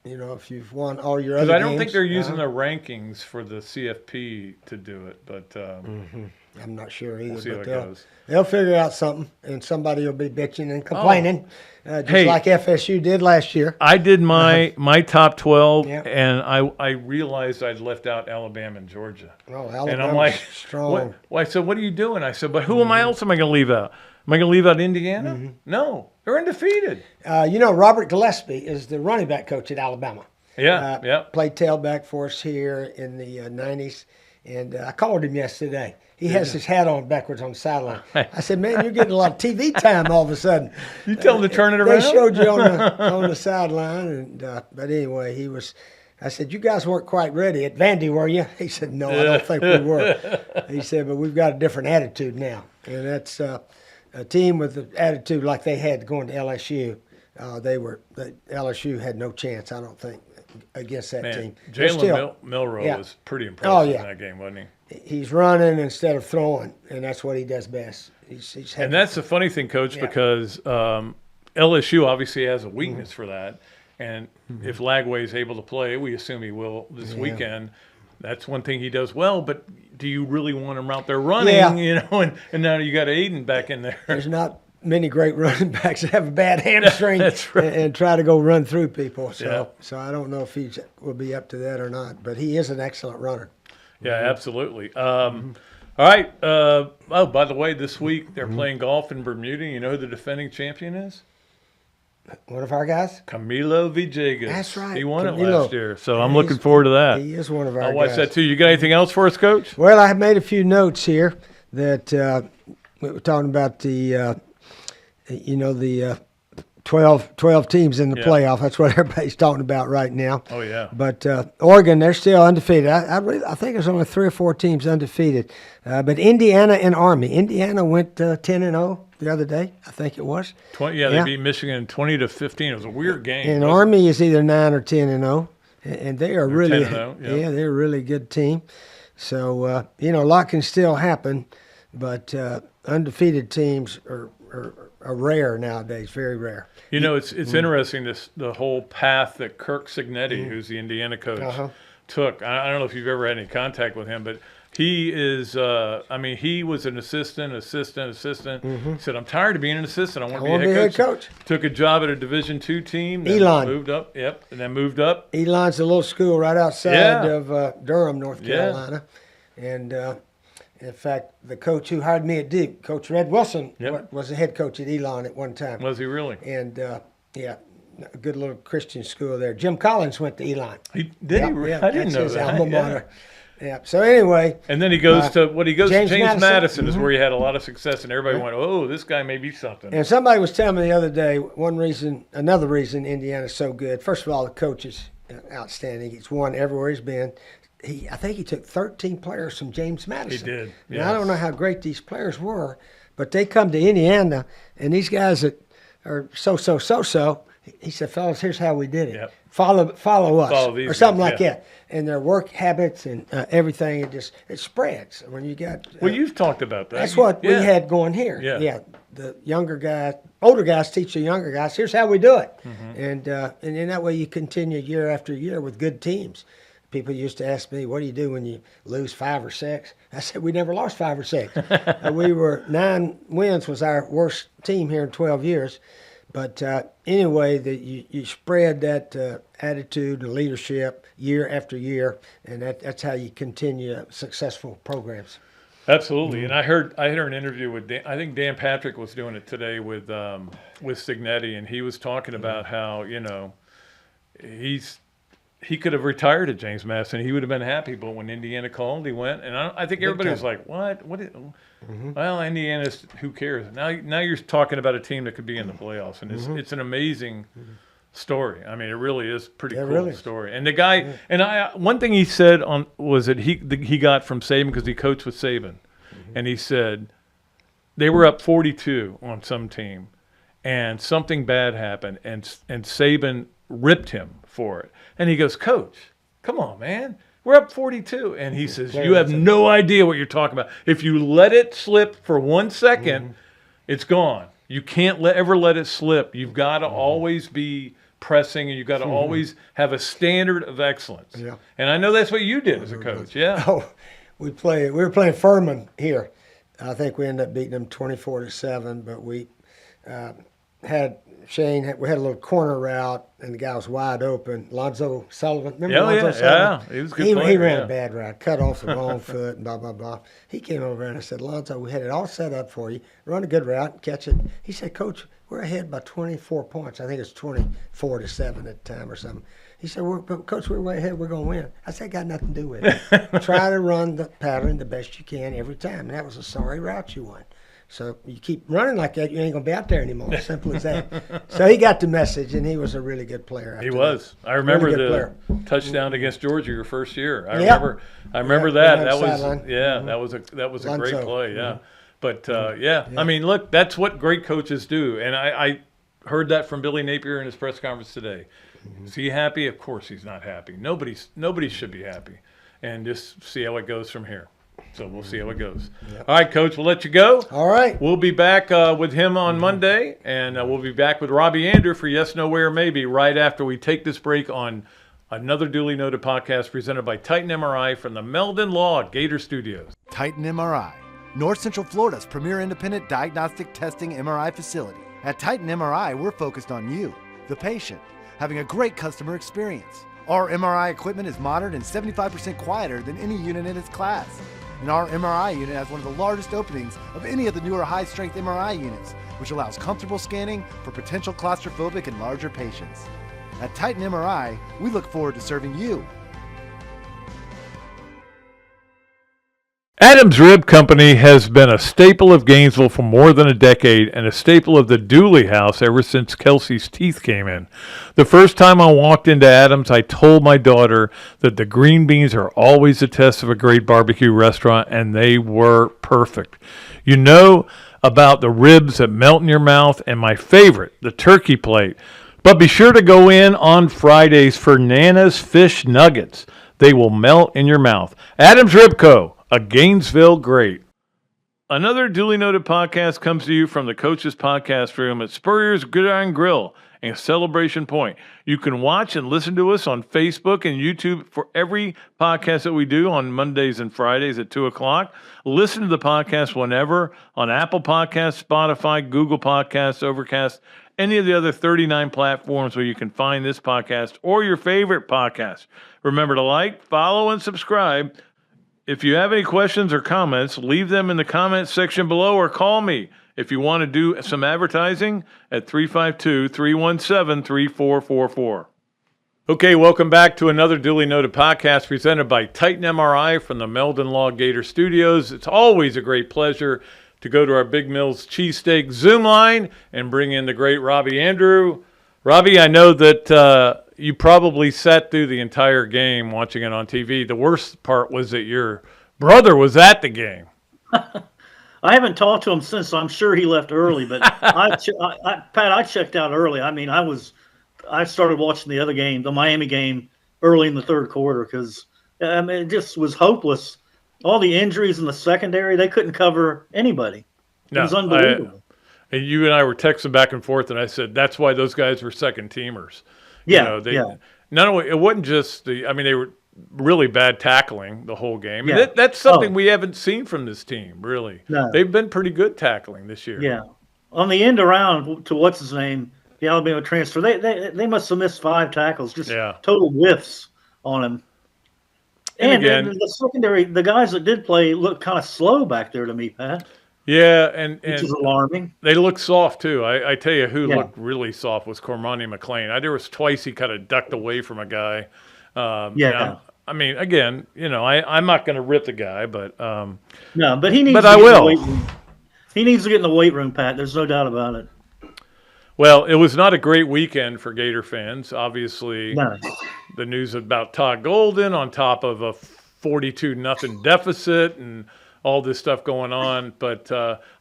if you've won all your other games.
Because I don't think they're using the rankings for the CFP to do it, but
I'm not sure either.
We'll see how it goes.
They'll figure out something, and somebody will be bitching and complaining, just like FSU did last year.
I did my top 12, and I realized I'd left out Alabama and Georgia.
Oh, Alabama's
and I'm like,
strong.
I said, what are you doing? I said, but who else am I going to leave out? Am I going to leave out Indiana? No, they're undefeated.
Robert Gillespie is the running back coach at Alabama.
Yeah.
Played tailback for us here in the 90s, and I called him yesterday. He has his hat on backwards on the sideline. I said, "Man, you're getting a lot of TV time all of a sudden."
You tell him to turn it around.
They showed you on the sideline, and but anyway, he was. I said, "You guys weren't quite ready at Vandy, were you?" He said, "No, I don't think we were." He said, "But we've got a different attitude now, and that's a team with the attitude like they had going to LSU. LSU had no chance, I don't think, against that team.
Jalen Milroe was pretty impressive in that game, wasn't he?
He's running instead of throwing, and that's what he does best.
And that's the funny thing, Coach, because LSU obviously has a weakness for that. And if Lagway is able to play, we assume he will this weekend. That's one thing he does well. But do you really want him out there running? And now you got Aiden back in there.
There's not many great running backs that have a bad hamstring and try to go run through people. So I don't know if he will be up to that or not. But he is an excellent runner.
Yeah, absolutely. All right. By the way, this week they're playing golf in Bermuda. You know who the defending champion is?
One of our guys?
Camilo Villegas.
That's right.
He won it last year, so I'm looking forward to that.
He is one of our guys.
I'll watch that too. You got anything else for us, Coach?
Well, I have made a few notes here that we were talking about the 12 teams in the playoff. That's what everybody's talking about right now.
Oh, yeah.
But Oregon, they're still undefeated. I think there's only 3 or 4 teams undefeated. But Indiana and Army. Indiana went 10-0 the other day, I think it was.
They beat Michigan 20-15. It was a weird game.
And Army is either 9 or 10-0. And they are really,
10-0,
they're a really good team. So, a lot can still happen. But undefeated teams are rare nowadays, very rare.
It's interesting, the whole path that Kirk Cignetti, who's the Indiana coach, took. I don't know if you've ever had any contact with him, but he is, he was an assistant. He said, I'm tired of being an assistant. I want to be a head coach. Took a job at a Division II team.
Elon.
Moved up, and then moved up.
Elon's a little school right outside of Durham, North Carolina. And in fact, the coach who hired me at Duke, Coach Red Wilson, was the head coach at Elon at one time.
Was he really?
And, a good little Christian school there. Jim Collins went to Elon.
Did he? I didn't know that.
Alma mater. Yeah. So anyway.
And then he goes to James Madison is where he had a lot of success, and everybody went, oh, this guy may be something.
And somebody was telling me the other day, another reason Indiana's so good. First of all, the coach is outstanding. He's won everywhere he's been. I think he took 13 players from James Madison.
He did.
Yes. Now, I don't know how great these players were, but they come to Indiana, and these guys that are so. He said, fellas, here's how we did it.
Yep.
Follow us,
these
or something
guys,
like that. And their work habits and everything, it spreads. When you got
well, you've talked about that.
That's what we had going here.
Yeah.
The older guys teach the younger guys. Here's how we do it, and in that way you continue year after year with good teams. People used to ask me, what do you do when you lose 5 or 6? I said, we never lost 5 or 6. We were 9 wins was our worst team here in 12 years. But anyway, you spread that attitude and leadership year after year, and that's how you continue successful programs.
Absolutely. And I heard an interview with Dan. I think Dan Patrick was doing it today with Cignetti, and he was talking about how, he could have retired at James Madison. He would have been happy. But when Indiana called, he went. And I think everybody was like, what? Well, Indiana's, who cares? Now you're talking about a team that could be in the playoffs. And it's an amazing story. I mean, it really is pretty cool story. And the guy, one thing he said was that he got from Saban, because he coached with Saban. And he said they were up 42 on some team. And something bad happened. And Saban ripped him for it. And he goes, Coach, come on, man. We're up 42. And he says, you have no idea what you're talking about. If you let it slip for 1 second, it's gone. You can't ever let it slip. You've got to always be pressing, and you've got to always have a standard of excellence. Yeah. And I know that's what you did as a coach. Yeah.
Oh, we were playing Furman here. I think we ended up beating them 24-7, but we had Shane, we had a little corner route, and the guy was wide open. Lonzo Sullivan, remember Lonzo Sullivan?
Yeah, he was a good player.
He ran a bad route, cut off the wrong foot, and blah, blah, blah. He came over and I said, Lonzo, we had it all set up for you. Run a good route, catch it. He said, Coach, we're ahead by 24 points. I think it's 24-7 at the time or something. He said, Coach, we're way ahead. We're going to win. I said, got nothing to do with it. Try to run the pattern the best you can every time. And that was a sorry route you won. So you keep running like that, you ain't going to be out there anymore. Simple as that. So he got the message, and he was a really good player.
He was. I remember the touchdown against Georgia your first year. I remember that. That was a great play. Yeah. But, I mean, look, that's what great coaches do. And I heard that from Billy Napier in his press conference today. Is he happy? Of course he's not happy. Nobody should be happy. And just see how it goes from here. So we'll see how it goes. Yep. All right, Coach, we'll let you go.
All right.
We'll be back with him on Monday, and we'll be back with Robbie Andrew for Yes, No, Where, Maybe right after we take this break on another duly noted podcast presented by Titan MRI from the Meldon Law Gator Studios.
Titan MRI, North Central Florida's premier independent diagnostic testing MRI facility. At Titan MRI, we're focused on you, the patient, having a great customer experience. Our MRI equipment is modern and 75% quieter than any unit in its class. And our MRI unit has one of the largest openings of any of the newer high-strength MRI units, which allows comfortable scanning for potential claustrophobic and larger patients. At Titan MRI, we look forward to serving you.
Adams Rib Company has been a staple of Gainesville for more than a decade and a staple of the Dooley house ever since Kelsey's teeth came in. The first time I walked into Adams, I told my daughter that the green beans are always a test of a great barbecue restaurant, and they were perfect. You know about the ribs that melt in your mouth, and my favorite, the turkey plate. But be sure to go in on Fridays for Nana's Fish Nuggets. They will melt in your mouth. Adams Rib Co., a Gainesville great. Another duly noted podcast comes to you from the Coach's Podcast Room at Spurrier's Gridiron Grill and Celebration Point. You can watch and listen to us on Facebook and YouTube for every podcast that we do on Mondays and Fridays at 2 o'clock. Listen to the podcast whenever on Apple Podcasts, Spotify, Google Podcasts, Overcast, any of the other 39 platforms where you can find this podcast or your favorite podcast. Remember to like, follow, and subscribe. If you have any questions or comments, leave them in the comments section below or call me if you want to do some advertising at 352-317-3444. Okay, welcome back to another duly noted podcast presented by Titan MRI from the Meldon Law Gator Studios. It's always a great pleasure to go to our Big Mills Cheesesteak Zoom line and bring in the great Robbie Andrew. Robbie, I know that you probably sat through the entire game watching it on TV. The worst part was that your brother was at the game.
I haven't talked to him since. So I'm sure he left early, but Pat, I checked out early. I mean, I started watching the other game, the Miami game, early in the third quarter because it just was hopeless. All the injuries in the secondary, they couldn't cover anybody. It was unbelievable.
And you and I were texting back and forth, and I said that's why those guys were second teamers.
Yeah,
Not only it wasn't just they were really bad tackling the whole game. Yeah. That's something we haven't seen from this team, really. No. They've been pretty good tackling this year.
Yeah. On the end around to what's his name, the Alabama transfer, they must have missed 5 tackles, just total whiffs on him. And the secondary, the guys that did play looked kind of slow back there to me, Pat.
Yeah, and
which is alarming.
They look soft too. I tell you, who looked really soft was Cormani McLean. There was twice he kind of ducked away from a guy. I mean, again, I'm not going to rip the guy, but
no, but he needs.
But
to
I
get in the
will.
weight room. He needs to get in the weight room, Pat. There's no doubt about it.
Well, it was not a great weekend for Gator fans. Obviously,
No.
the news about Todd Golden on top of a 42-0 deficit and all this stuff going on. But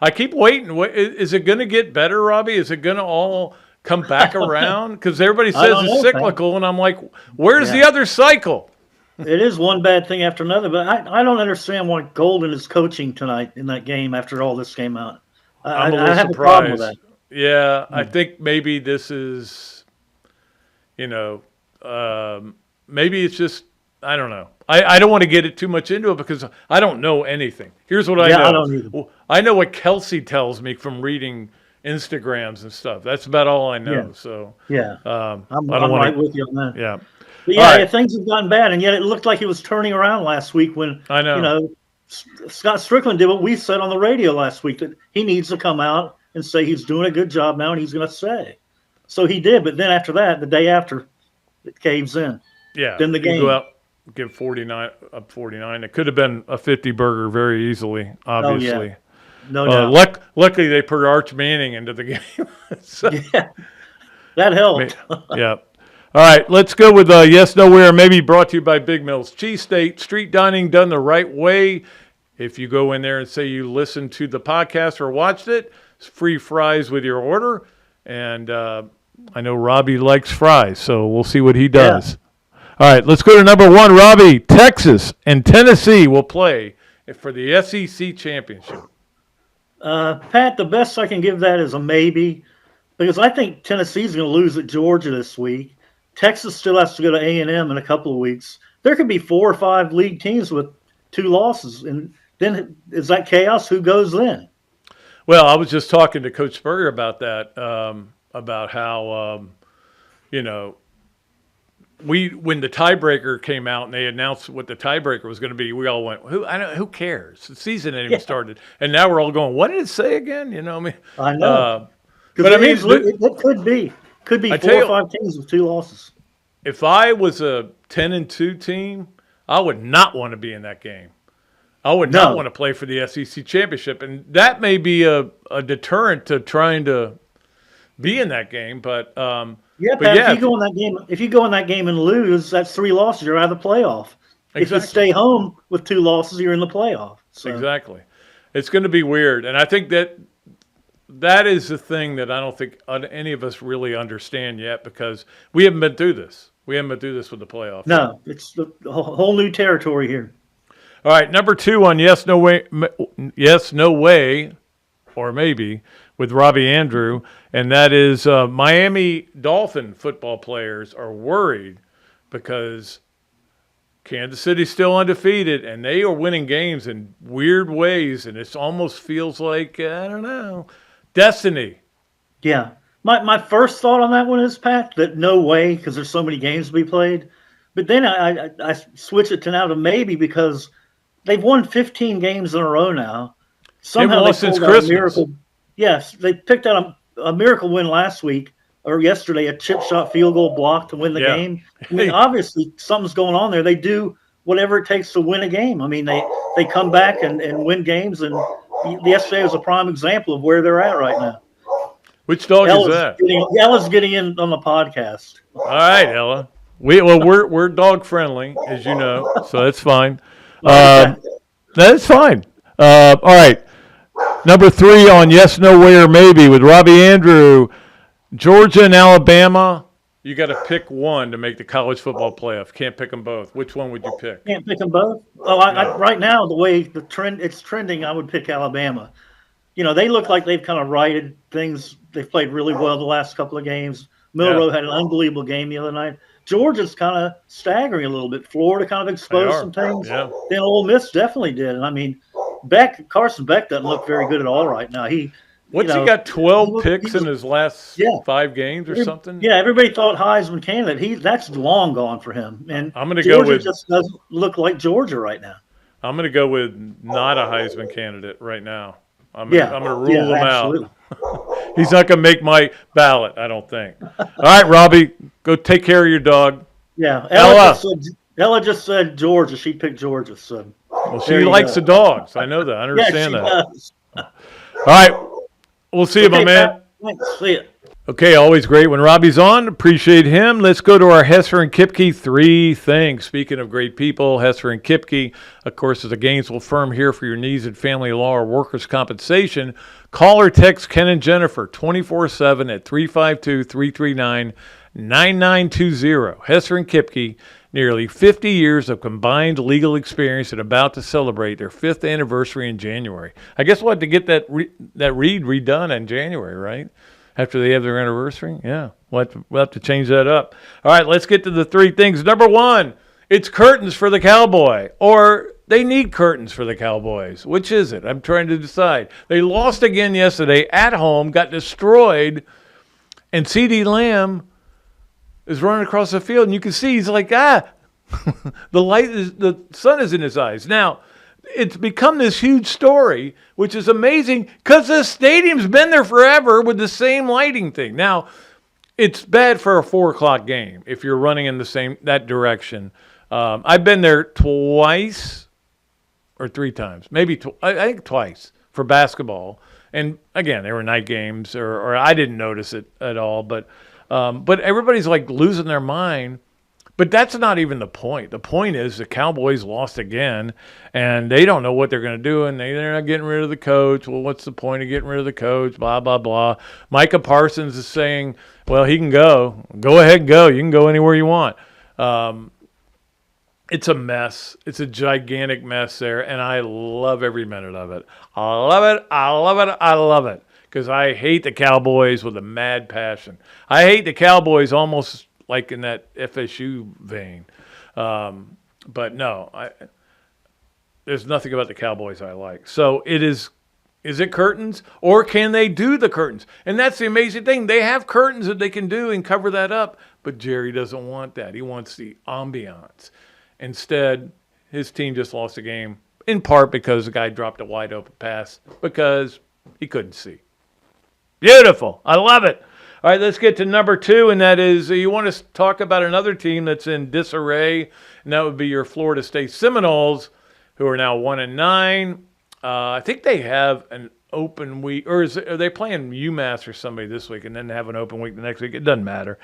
I keep waiting. Is it going to get better, Robbie? Is it going to all come back around? Because everybody says it's cyclical, and I'm like, where's the other cycle?
It is one bad thing after another, but I don't understand why Golden is coaching tonight in that game after all this came out.
I'm a little
have
surprised.
a problem with that.
Yeah, I think maybe this is, maybe it's just, I don't know. I don't want to get it too much into it because I don't know anything. Here's what I know.
I don't either.
I know what Kelsey tells me from reading Instagrams and stuff. That's about all I know.
Yeah.
So
I'm
I don't
right with you on that.
Yeah.
But things have gotten bad, and yet it looked like he was turning around last week when
I know.
Scott Strickland did what we said on the radio last week, that he needs to come out and say he's doing a good job now, and he's going to say. So he did, but then after that, the day after, it caves in.
Yeah.
Then the game.
Go out, give 49 up 49. It could have been a 50 burger very easily. Obviously.
Oh, yeah. No doubt.
Luckily, they put Arch Manning into the game. So,
yeah, that helped.
Yeah. All right, let's go with Yes, Nowhere, maybe brought to you by Big Mills Cheesesteaks, street dining done the right way. If you go in there and say you listened to the podcast or watched it, it's free fries with your order. And I know Robbie likes fries, so we'll see what he does. Yeah. All right, let's go to number one, Robbie. Texas and Tennessee will play for the SEC championship.
Pat, the best I can give that is a maybe, because I think Tennessee's going to lose at Georgia this week. Texas still has to go to A&M in a couple of weeks. There could be 4 or 5 league teams with 2 losses, and then is that chaos? Who goes then?
Well, I was just talking to Coach Spurrier about that, about how, when the tiebreaker came out and they announced what the tiebreaker was going to be, we all went, who cares? The season hadn't even started. And now we're all going, what did it say again?
I know.
But I mean,
it could be. Could be 4 or 5 teams with 2 losses.
If I was a 10-2 team, I would not want to be in that game. I would not want to play for the SEC championship, and that may be a deterrent to trying to be in that game. But
if you go in that game and lose, that's 3 losses. You're out of the playoff. Exactly. If you stay home with 2 losses, you're in the playoff. So.
Exactly. It's going to be weird, and I think that is the thing that I don't think any of us really understand yet, because we haven't been through this. We haven't been through this with the playoff.
No, it's the whole new territory here.
All right, number 2 on Yes, No Way, or Maybe, with Robbie Andrew, and that is Miami Dolphin football players are worried because Kansas City's still undefeated, and they are winning games in weird ways, and it almost feels like, I don't know, destiny.
Yeah. My first thought on that one is, Pat, that no way, because there's so many games to be played. But then I switch it to now to maybe, because they've won 15 games in a row now. Somehow they pulled out a miracle. Yes, they picked out a miracle win last week or yesterday, a chip shot field goal block to win the game. I mean, obviously something's going on there. They do whatever it takes to win a game. I mean, they come back and win games, and yesterday was a prime example of where they're at right now.
Which dog is that?
Ella's getting in on the podcast.
All right, Ella. We're dog friendly, as you know, so that's fine. That's fine. All right. Number 3 on Yes, No Way, or Maybe with Robbie Andrew. Georgia and Alabama. You got to pick one to make the college football playoff. Can't pick them both. Which one would you pick?
Can't pick them both. Oh, right now, the way it's trending, I would pick Alabama. They look like they've kind of righted things. They've played really well the last couple of games. Milroe had an unbelievable game the other night. Georgia's kind of staggering a little bit. Florida kind of exposed some things. Yeah. Then Ole Miss definitely did. And I mean, Carson Beck doesn't look very good at all right now. He got 12 picks in his last 5 games or something? Yeah, everybody thought Heisman candidate. That's long gone for him. And
I'm going to go with,
just doesn't look like Georgia right now.
I'm going to go with not a Heisman candidate right now. I'm going to rule him out. He's not going to make my ballot, I don't think. All right, Robbie, go take care of your dog.
Yeah, Ella just said Georgia. She picked Georgia. So
well, she likes the dogs. I know that. I understand
yeah,
that.
Does.
All right, we'll see you, my man.
Thanks. See ya.
Okay, always great when Robbie's on. Appreciate him. Let's go to our Hesser and Kipke 3 things. Speaking of great people, Hesser and Kipke, of course, is a Gainesville firm here for your needs in family law or workers' compensation. Call or text Ken and Jennifer 24/7 at 352-339-9920. Hesser and Kipke, nearly 50 years of combined legal experience and about to celebrate their 5th anniversary in January. I guess we'll have to get that read redone in January, right? After they have their anniversary? Yeah, we'll have to change that up. All right, let's get to the 3 things. Number 1, it's curtains for the Cowboy, or they need curtains for the Cowboys. Which is it? I'm trying to decide. They lost again yesterday at home, got destroyed, and CeeDee Lamb is running across the field, and you can see he's like, the the sun is in his eyes. Now, it's become this huge story, which is amazing because the stadium's been there forever with the same lighting thing. Now, it's bad for a 4 o'clock game if you're running in that direction. I've been there twice or 3 times, maybe I think twice for basketball. And again, they were night games, or I didn't notice it at all. But everybody's like losing their mind. But that's not even the point. The point is the Cowboys lost again, and they don't know what they're going to do, and they're not getting rid of the coach. Well, what's the point of getting rid of the coach? Blah, blah, blah. Micah Parsons is saying, well, he can go. Go ahead and go. You can go anywhere you want. It's a mess. It's a gigantic mess there, and I love every minute of it. I love it. I love it. I love it because I hate the Cowboys with a mad passion. I hate the Cowboys almost like in that FSU vein. But no, there's nothing about the Cowboys I like. So is it curtains, or can they do the curtains? And that's the amazing thing. They have curtains that they can do and cover that up, but Jerry doesn't want that. He wants the ambiance. Instead, his team just lost a game, in part because the guy dropped a wide open pass because he couldn't see. Beautiful. I love it. All right, let's get to number 2, and that is you want to talk about another team that's in disarray, and that would be your Florida State Seminoles, who are now 1-9. I think they have an open week, or are they playing UMass or somebody this week and then have an open week the next week? It doesn't matter.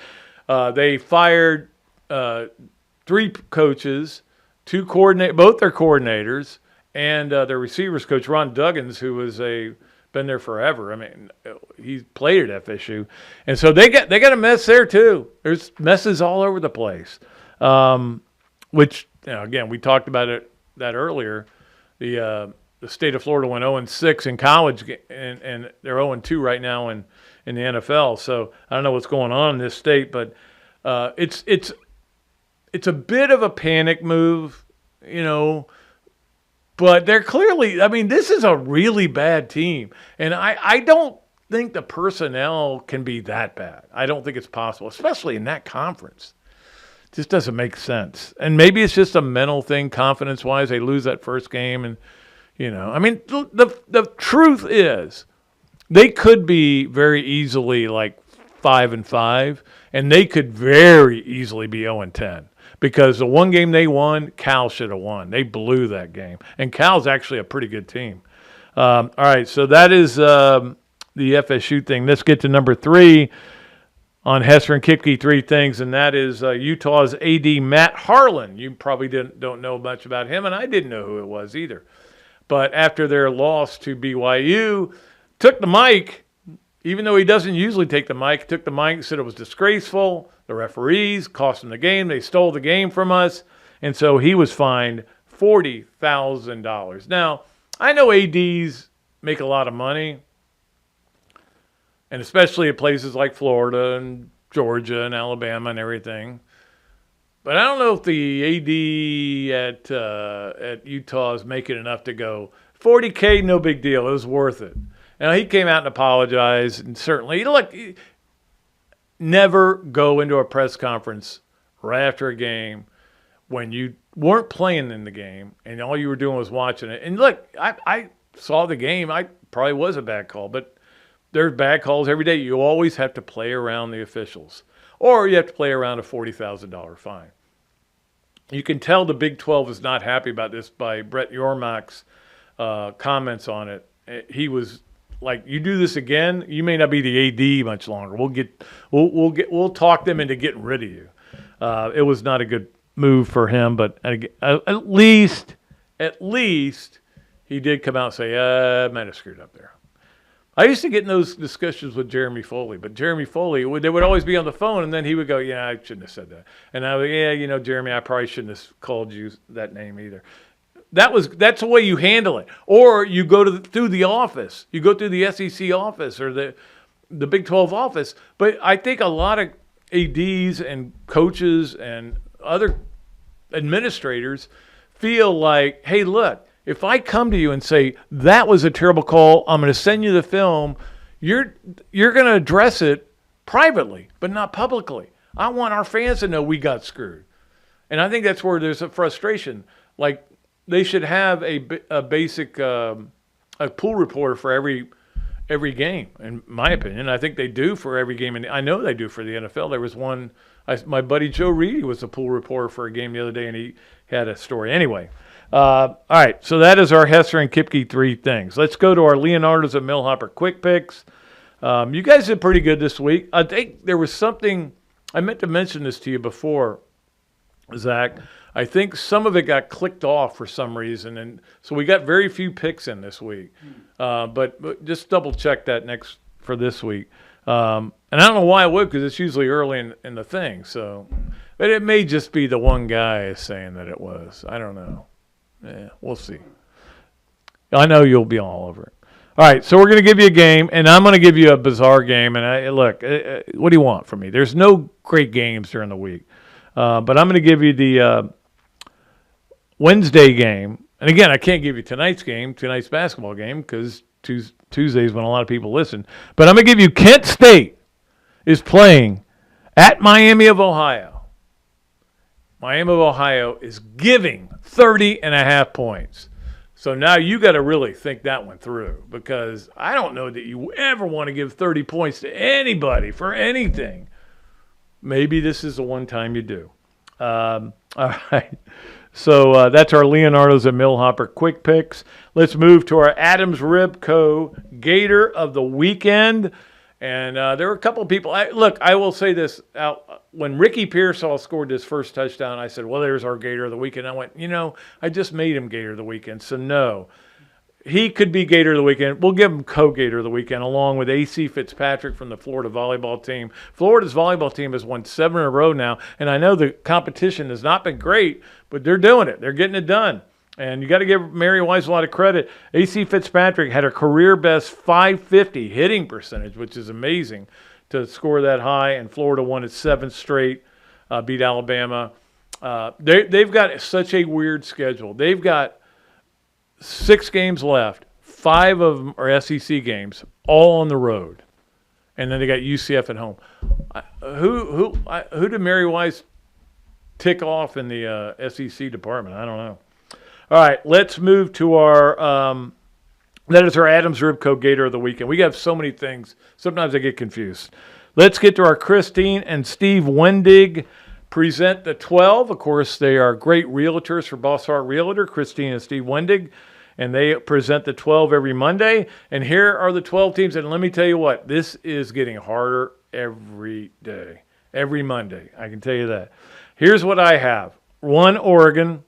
They fired 3 coaches, both their coordinators, and their receivers coach, Ron Duggins, who was been there forever. I mean, he played at FSU. And so they got a mess there too. There's messes all over the place. Which, again, we talked about that earlier. The state of Florida went 0-6 in college, and they're 0-2 right now in the NFL. So I don't know what's going on in this state, but it's a bit of a panic move, but they're clearly, this is a really bad team. And I don't think the personnel can be that bad. I don't think it's possible, especially in that conference. It just doesn't make sense. And maybe it's just a mental thing, confidence-wise. They lose that first game. And, the truth is they could be very easily like 5-5, and they could very easily be 0-10. Because the one game they won, Cal should have won. They blew that game. And Cal's actually a pretty good team. All right, so that is the FSU thing. Let's get to number 3 on Hesser and Kipke 3 things, and that is Utah's AD Matt Harlan. You probably don't know much about him, and I didn't know who it was either. But after their loss to BYU, took the mic, even though he doesn't usually take the mic, took the mic and said it was disgraceful. The referees cost him the game. They stole the game from us. And so he was fined $40,000. Now, I know ADs make a lot of money, and especially at places like Florida and Georgia and Alabama and everything. But I don't know if the AD at Utah is making enough to go, $40K, no big deal. It was worth it. Now, he came out and apologized, and certainly, look, never go into a press conference right after a game when you weren't playing in the game and all you were doing was watching it. And look, I saw the game. I probably was a bad call, but there's bad calls every day. You always have to play around the officials, or you have to play around a $40,000 fine. you can tell the Big 12 is not happy about this by Brett Yormark's comments on it. He was like, "You do this again, you may not be the AD much longer. We'll talk them into getting rid of you." It was not a good move for him, but at least he did come out and say, "I might have screwed up there." I used to get in those discussions with Jeremy Foley, but Jeremy Foley, they would always be on the phone, and then he would go, "Yeah, I shouldn't have said that." And I would, "Yeah, Jeremy, I probably shouldn't have called you that name either." That's the way you handle it. Or you go through the office. You go through the SEC office or the Big 12 office. But I think a lot of ADs and coaches and other administrators feel like, "Hey, look, if I come to you and say, that was a terrible call, I'm going to send you the film, you're going to address it privately, but not publicly. I want our fans to know we got screwed." And I think that's where there's a frustration. Like, they should have a basic a pool reporter for every game, in my opinion. I think they do for every game, and I know they do for the NFL. There was one, my buddy Joe Reedy was a pool reporter for a game the other day, and he had a story. Anyway, all right, so that is our Hesser and Kipke 3 things. Let's go to our Leonardo's and Millhopper quick picks. You guys did pretty good this week. I think there was something, I meant to mention this to you before, Zach. I think some of it got clicked off for some reason, and so we got very few picks in this week. But just double check that for this week. And I don't know why I would, because it's usually early in the thing. So, but it may just be the one guy is saying that it was. I don't know. Yeah, we'll see. I know you'll be all over it. All right, so we're going to give you a game, and I'm going to give you a bizarre game. And look, what do you want from me? There's no great games during the week. But I'm going to give you the Wednesday game. And again, I can't give you tonight's basketball game, because Tuesday's when a lot of people listen. But I'm going to give you Kent State is playing at Miami of Ohio. Miami of Ohio is giving 30.5 points. So now you got to really think that one through, because I don't know that you ever want to give 30 points to anybody for anything. Maybe this is the one time you do. All right. So that's our Leonardo's and Millhopper quick picks. Let's move to our Adams Rib Co. Gator of the weekend. And there were a couple of people. I will say this. When Ricky Pearsall scored his first touchdown, I said, well, there's our Gator of the weekend. I went, I just made him Gator of the weekend. So, no. He could be Gator of the weekend. We'll give him co-Gator of the weekend, along with A.C. Fitzpatrick from the Florida volleyball team. Florida's volleyball team has won 7 in a row now, and I know the competition has not been great, but they're doing it. They're getting it done. And you got to give Mary Wise a lot of credit. A.C. Fitzpatrick had a career-best 550 hitting percentage, which is amazing to score that high, and Florida won its 7th straight, beat Alabama. They've got such a weird schedule. They've got 6 games left. 5 of them are SEC games, all on the road, and then they got UCF at home. Who did Mary Wise tick off in the SEC department? I don't know. All right, let's move to our that is our Adams Ribco Gator of the weekend. We have so many things. Sometimes I get confused. Let's get to our Christine and Steve Wendig present the 12. Of course, they are great realtors for Boss Hart Realtor, Christine and Steve Wendig. And they present the 12 every Monday. And here are the 12 teams. And let me tell you what, this is getting harder every day, every Monday. I can tell you that. Here's what I have. 1, Oregon,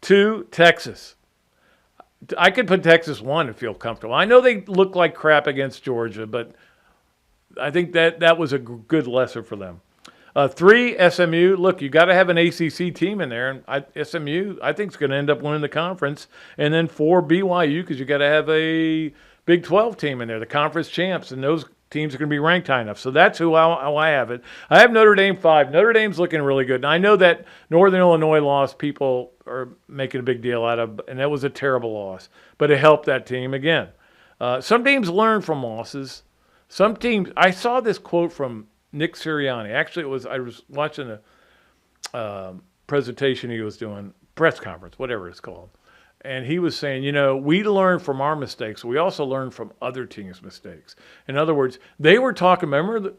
2, Texas. I could put Texas 1 and feel comfortable. I know they look like crap against Georgia, but I think that was a good lesson for them. 3, SMU. Look, you got to have an ACC team in there, and SMU, I think, is going to end up winning the conference. And then 4, BYU, because you got to have a Big 12 team in there, the conference champs, and those teams are going to be ranked high enough. So that's how I have it. I have Notre Dame 5. Notre Dame's looking really good. And I know that Northern Illinois loss people are making a big deal out of, and that was a terrible loss. But it helped that team again. Some teams learn from losses. Some teams, I saw this quote from Nick Sirianni. Actually, I was watching a presentation he was doing, press conference, whatever it's called. And he was saying, we learn from our mistakes. We also learn from other teams' mistakes. In other words, they were talking, remember,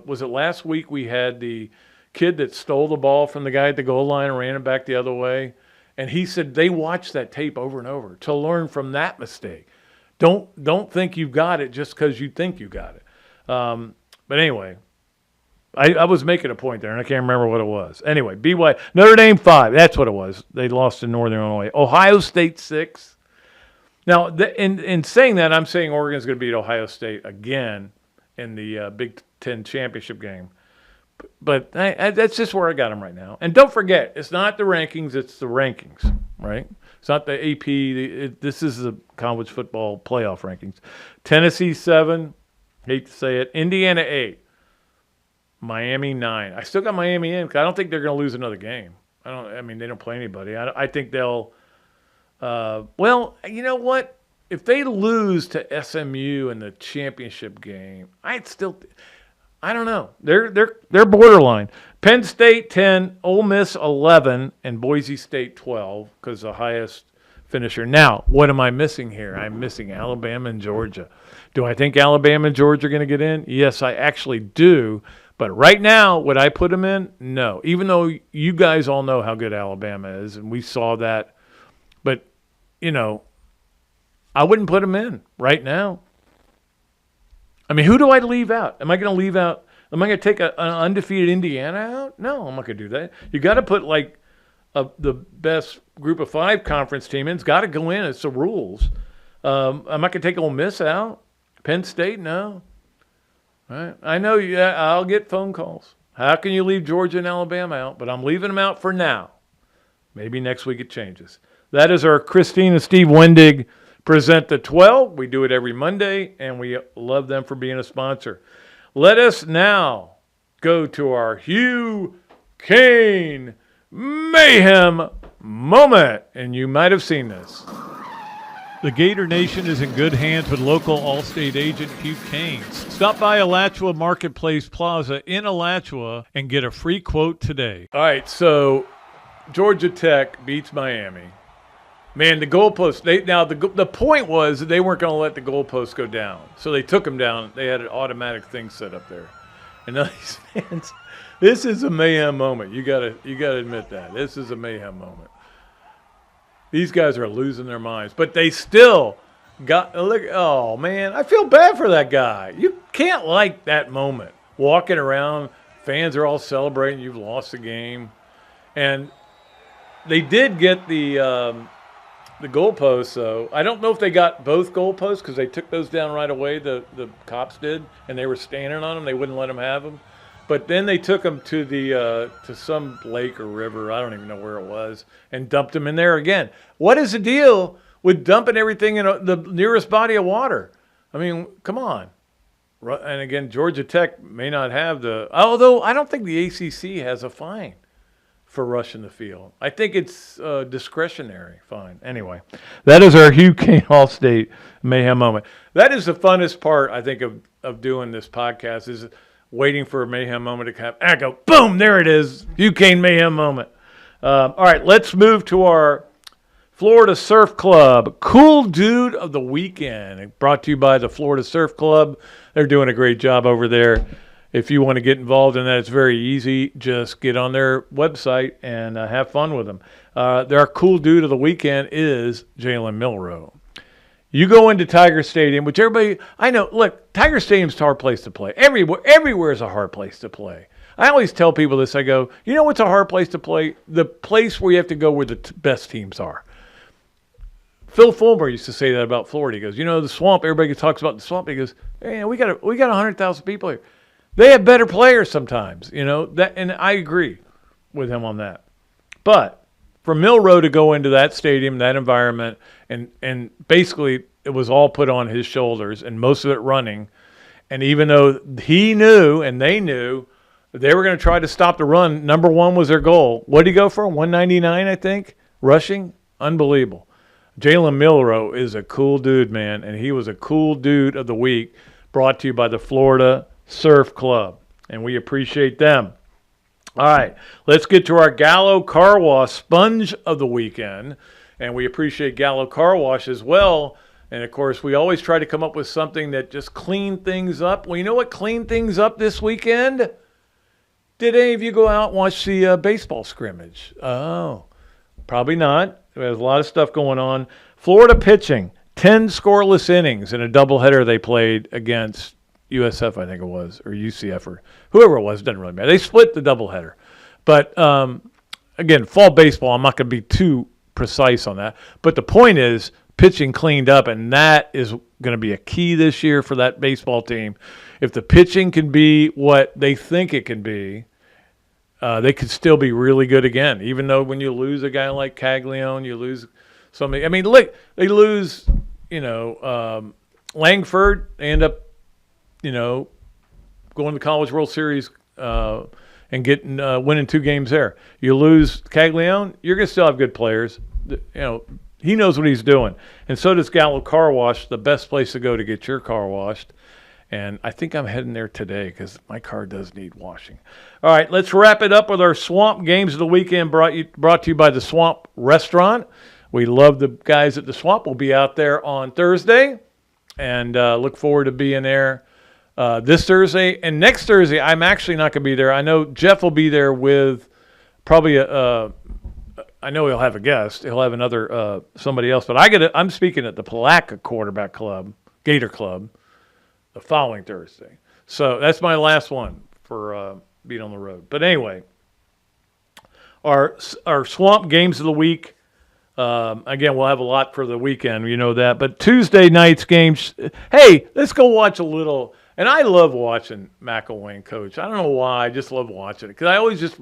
was it last week we had the kid that stole the ball from the guy at the goal line and ran it back the other way. And he said they watched that tape over and over to learn from that mistake. Don't think you've got it just because you think you got it. But anyway, I was making a point there, and I can't remember what it was. Anyway, Notre Dame 5. That's what it was. They lost to Northern Illinois. Ohio State 6. Now, in saying that, I'm saying Oregon's going to beat Ohio State again in the Big Ten championship game. But that's just where I got them right now. And don't forget, it's not the rankings, it's the rankings, right? It's not the AP. This is the college football playoff rankings. Tennessee 7, hate to say it. Indiana 8. Miami 9. I still got Miami in because I don't think they're going to lose another game. I mean, they don't play anybody. I think they'll well, you know what? If they lose to SMU in the championship game, I don't know. They're borderline. Penn State 10, Ole Miss 11, and Boise State 12 because the highest finisher. Now, what am I missing here? I'm missing Alabama and Georgia. Do I think Alabama and Georgia are going to get in? Yes, I actually do. But right now, would I put them in? No. Even though you guys all know how good Alabama is, and we saw that. But, you know, I wouldn't put them in right now. I mean, who do I leave out? Am I going to leave out? Am I going to take an undefeated Indiana out? No, I'm not going to do that. You got to put, like, the best group of 5 conference team in. It's got to go in. It's the rules. I'm not going to take Ole Miss out. Penn State, no. Right. I know I'll get phone calls. How can you leave Georgia and Alabama out? But I'm leaving them out for now. Maybe next week it changes. That is our Christine and Steve Wendig Present the 12. We do it every Monday, and we love them for being a sponsor. Let us now go to our Hugh, Cain, Mayhem moment. And you might have seen this. The Gator Nation is in good hands with local Allstate agent Hugh Cain. Stop by Alachua Marketplace Plaza in Alachua and get a free quote today. All right, so Georgia Tech beats Miami. Man, the goalpost. The point was that they weren't going to let the goalposts go down, so they took them down. They had an automatic thing set up there, and now these fans. This is a mayhem moment. You gotta admit that this is a mayhem moment. These guys are losing their minds, but they still got. Look, oh man, I feel bad for that guy. You can't like that moment. Walking around, fans are all celebrating. You've lost the game, and they did get the goalposts, though. I don't know if they got both goalposts because they took those down right away. The cops did, and they were standing on them. They wouldn't let them have them. But then they took them to to some lake or river, I don't even know where it was, and dumped them in there again. What is the deal with dumping everything in the nearest body of water? I mean, come on. And again, Georgia Tech may not have although I don't think the ACC has a fine for rushing the field. I think it's discretionary fine. Anyway, that is our Hugh Cain Allstate Mayhem moment. That is the funnest part, I think, of doing this podcast is waiting for a Mayhem moment to come. And I go, boom, there it is, Hugh Cain Mayhem moment. All right, let's move to our Florida Surf Club Cool Dude of the Weekend. Brought to you by the Florida Surf Club. They're doing a great job over there. If you want to get involved in that, it's very easy. Just get on their website and have fun with them. Their cool dude of the weekend is Jalen Milroe. You go into Tiger Stadium, which everybody, I know, look, Tiger Stadium's a hard place to play. Everywhere is a hard place to play. I always tell people this. I go, you know what's a hard place to play? The place where you have to go where the best teams are. Phil Fulmer used to say that about Florida. He goes, you know, the swamp, everybody talks about the swamp. He goes, hey, we got 100,000 people here. They have better players sometimes, you know, and I agree with him on that. But for Milroe to go into that stadium, that environment, and basically it was all put on his shoulders and most of it running. And even though he knew and they knew they were going to try to stop the run, number one was their goal. What did he go for? 199, I think, rushing? Unbelievable. Jalen Milroe is a cool dude, man, and he was a cool dude of the week brought to you by the Florida Surf Club, and we appreciate them. All right, let's get to our Gallo Car Wash Sponge of the Weekend, and we appreciate Gallo Car Wash as well. And, of course, we always try to come up with something that just clean things up. Well, you know what cleaned things up this weekend? Did any of you go out and watch the baseball scrimmage? Oh, probably not. There's a lot of stuff going on. Florida pitching, 10 scoreless innings in a doubleheader they played against USF, I think it was, or UCF, or whoever it was. Doesn't really matter. They split the doubleheader. But, again, fall baseball, I'm not going to be too precise on that. But the point is, pitching cleaned up, and that is going to be a key this year for that baseball team. If the pitching can be what they think it can be, they could still be really good again. Even though when you lose a guy like Caglione, you lose somebody. I mean, look, they lose, Langford. They end up, going to the College World Series and getting winning 2 games there. You lose Caglione, you're going to still have good players. He knows what he's doing. And so does Gallo Car Wash, the best place to go to get your car washed. And I think I'm heading there today because my car does need washing. All right, let's wrap it up with our Swamp Games of the Weekend brought to you by the Swamp Restaurant. We love the guys at the Swamp. We'll be out there on Thursday and look forward to being there this Thursday. And next Thursday, I'm actually not going to be there. I know Jeff will be there with probably I know he'll have a guest. He'll have another somebody else. But I'm speaking at the Palatka Quarterback Club, Gator Club, the following Thursday. So that's my last one for being on the road. But anyway, our Swamp Games of the Week. Again, we'll have a lot for the weekend. You know that. But Tuesday night's games. Hey, let's go watch a little. And I love watching McElwain coach. I don't know why. I just love watching it. Because I always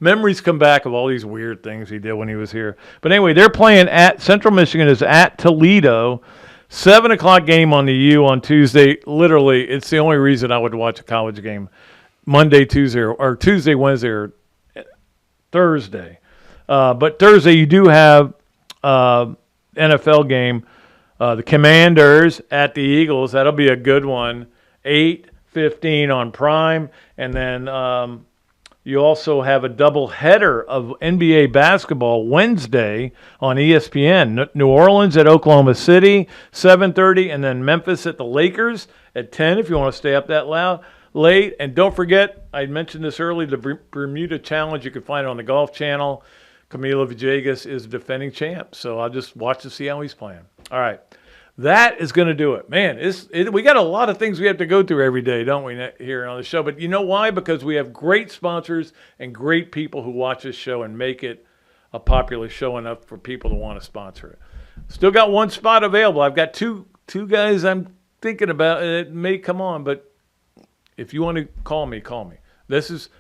memories come back of all these weird things he did when he was here. But anyway, they're playing at Central Michigan is at Toledo. 7 o'clock game on the U on Tuesday. Literally, it's the only reason I would watch a college game. Monday, Tuesday, or Tuesday, Wednesday, or Thursday. But Thursday you do have NFL game. The Commanders at the Eagles. That'll be a good one. 8:15 on Prime. And then you also have a doubleheader of NBA basketball Wednesday on ESPN. New Orleans at Oklahoma City, 7:30. And then Memphis at the Lakers at 10 if you want to stay up that late. And don't forget, I mentioned this earlier, the Bermuda Challenge. You can find it on the Golf Channel. Camilo Villegas is defending champ. So I'll just watch to see how he's playing. All right. That is going to do it. Man, we got a lot of things we have to go through every day, don't we, here on the show? But you know why? Because we have great sponsors and great people who watch this show and make it a popular show enough for people to want to sponsor it. Still got one spot available. I've got two guys I'm thinking about. It may come on, but if you want to call me.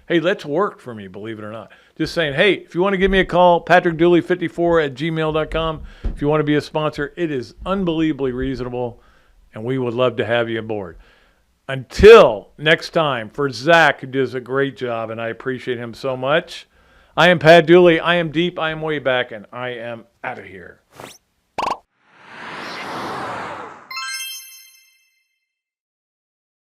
Hey, let's work for me, believe it or not. Just saying, hey, if you want to give me a call, patrickdooley54@gmail.com. If you want to be a sponsor, it is unbelievably reasonable, and we would love to have you aboard. Until next time, for Zach, who does a great job, and I appreciate him so much, I am Pat Dooley. I am deep, I am way back, and I am out of here.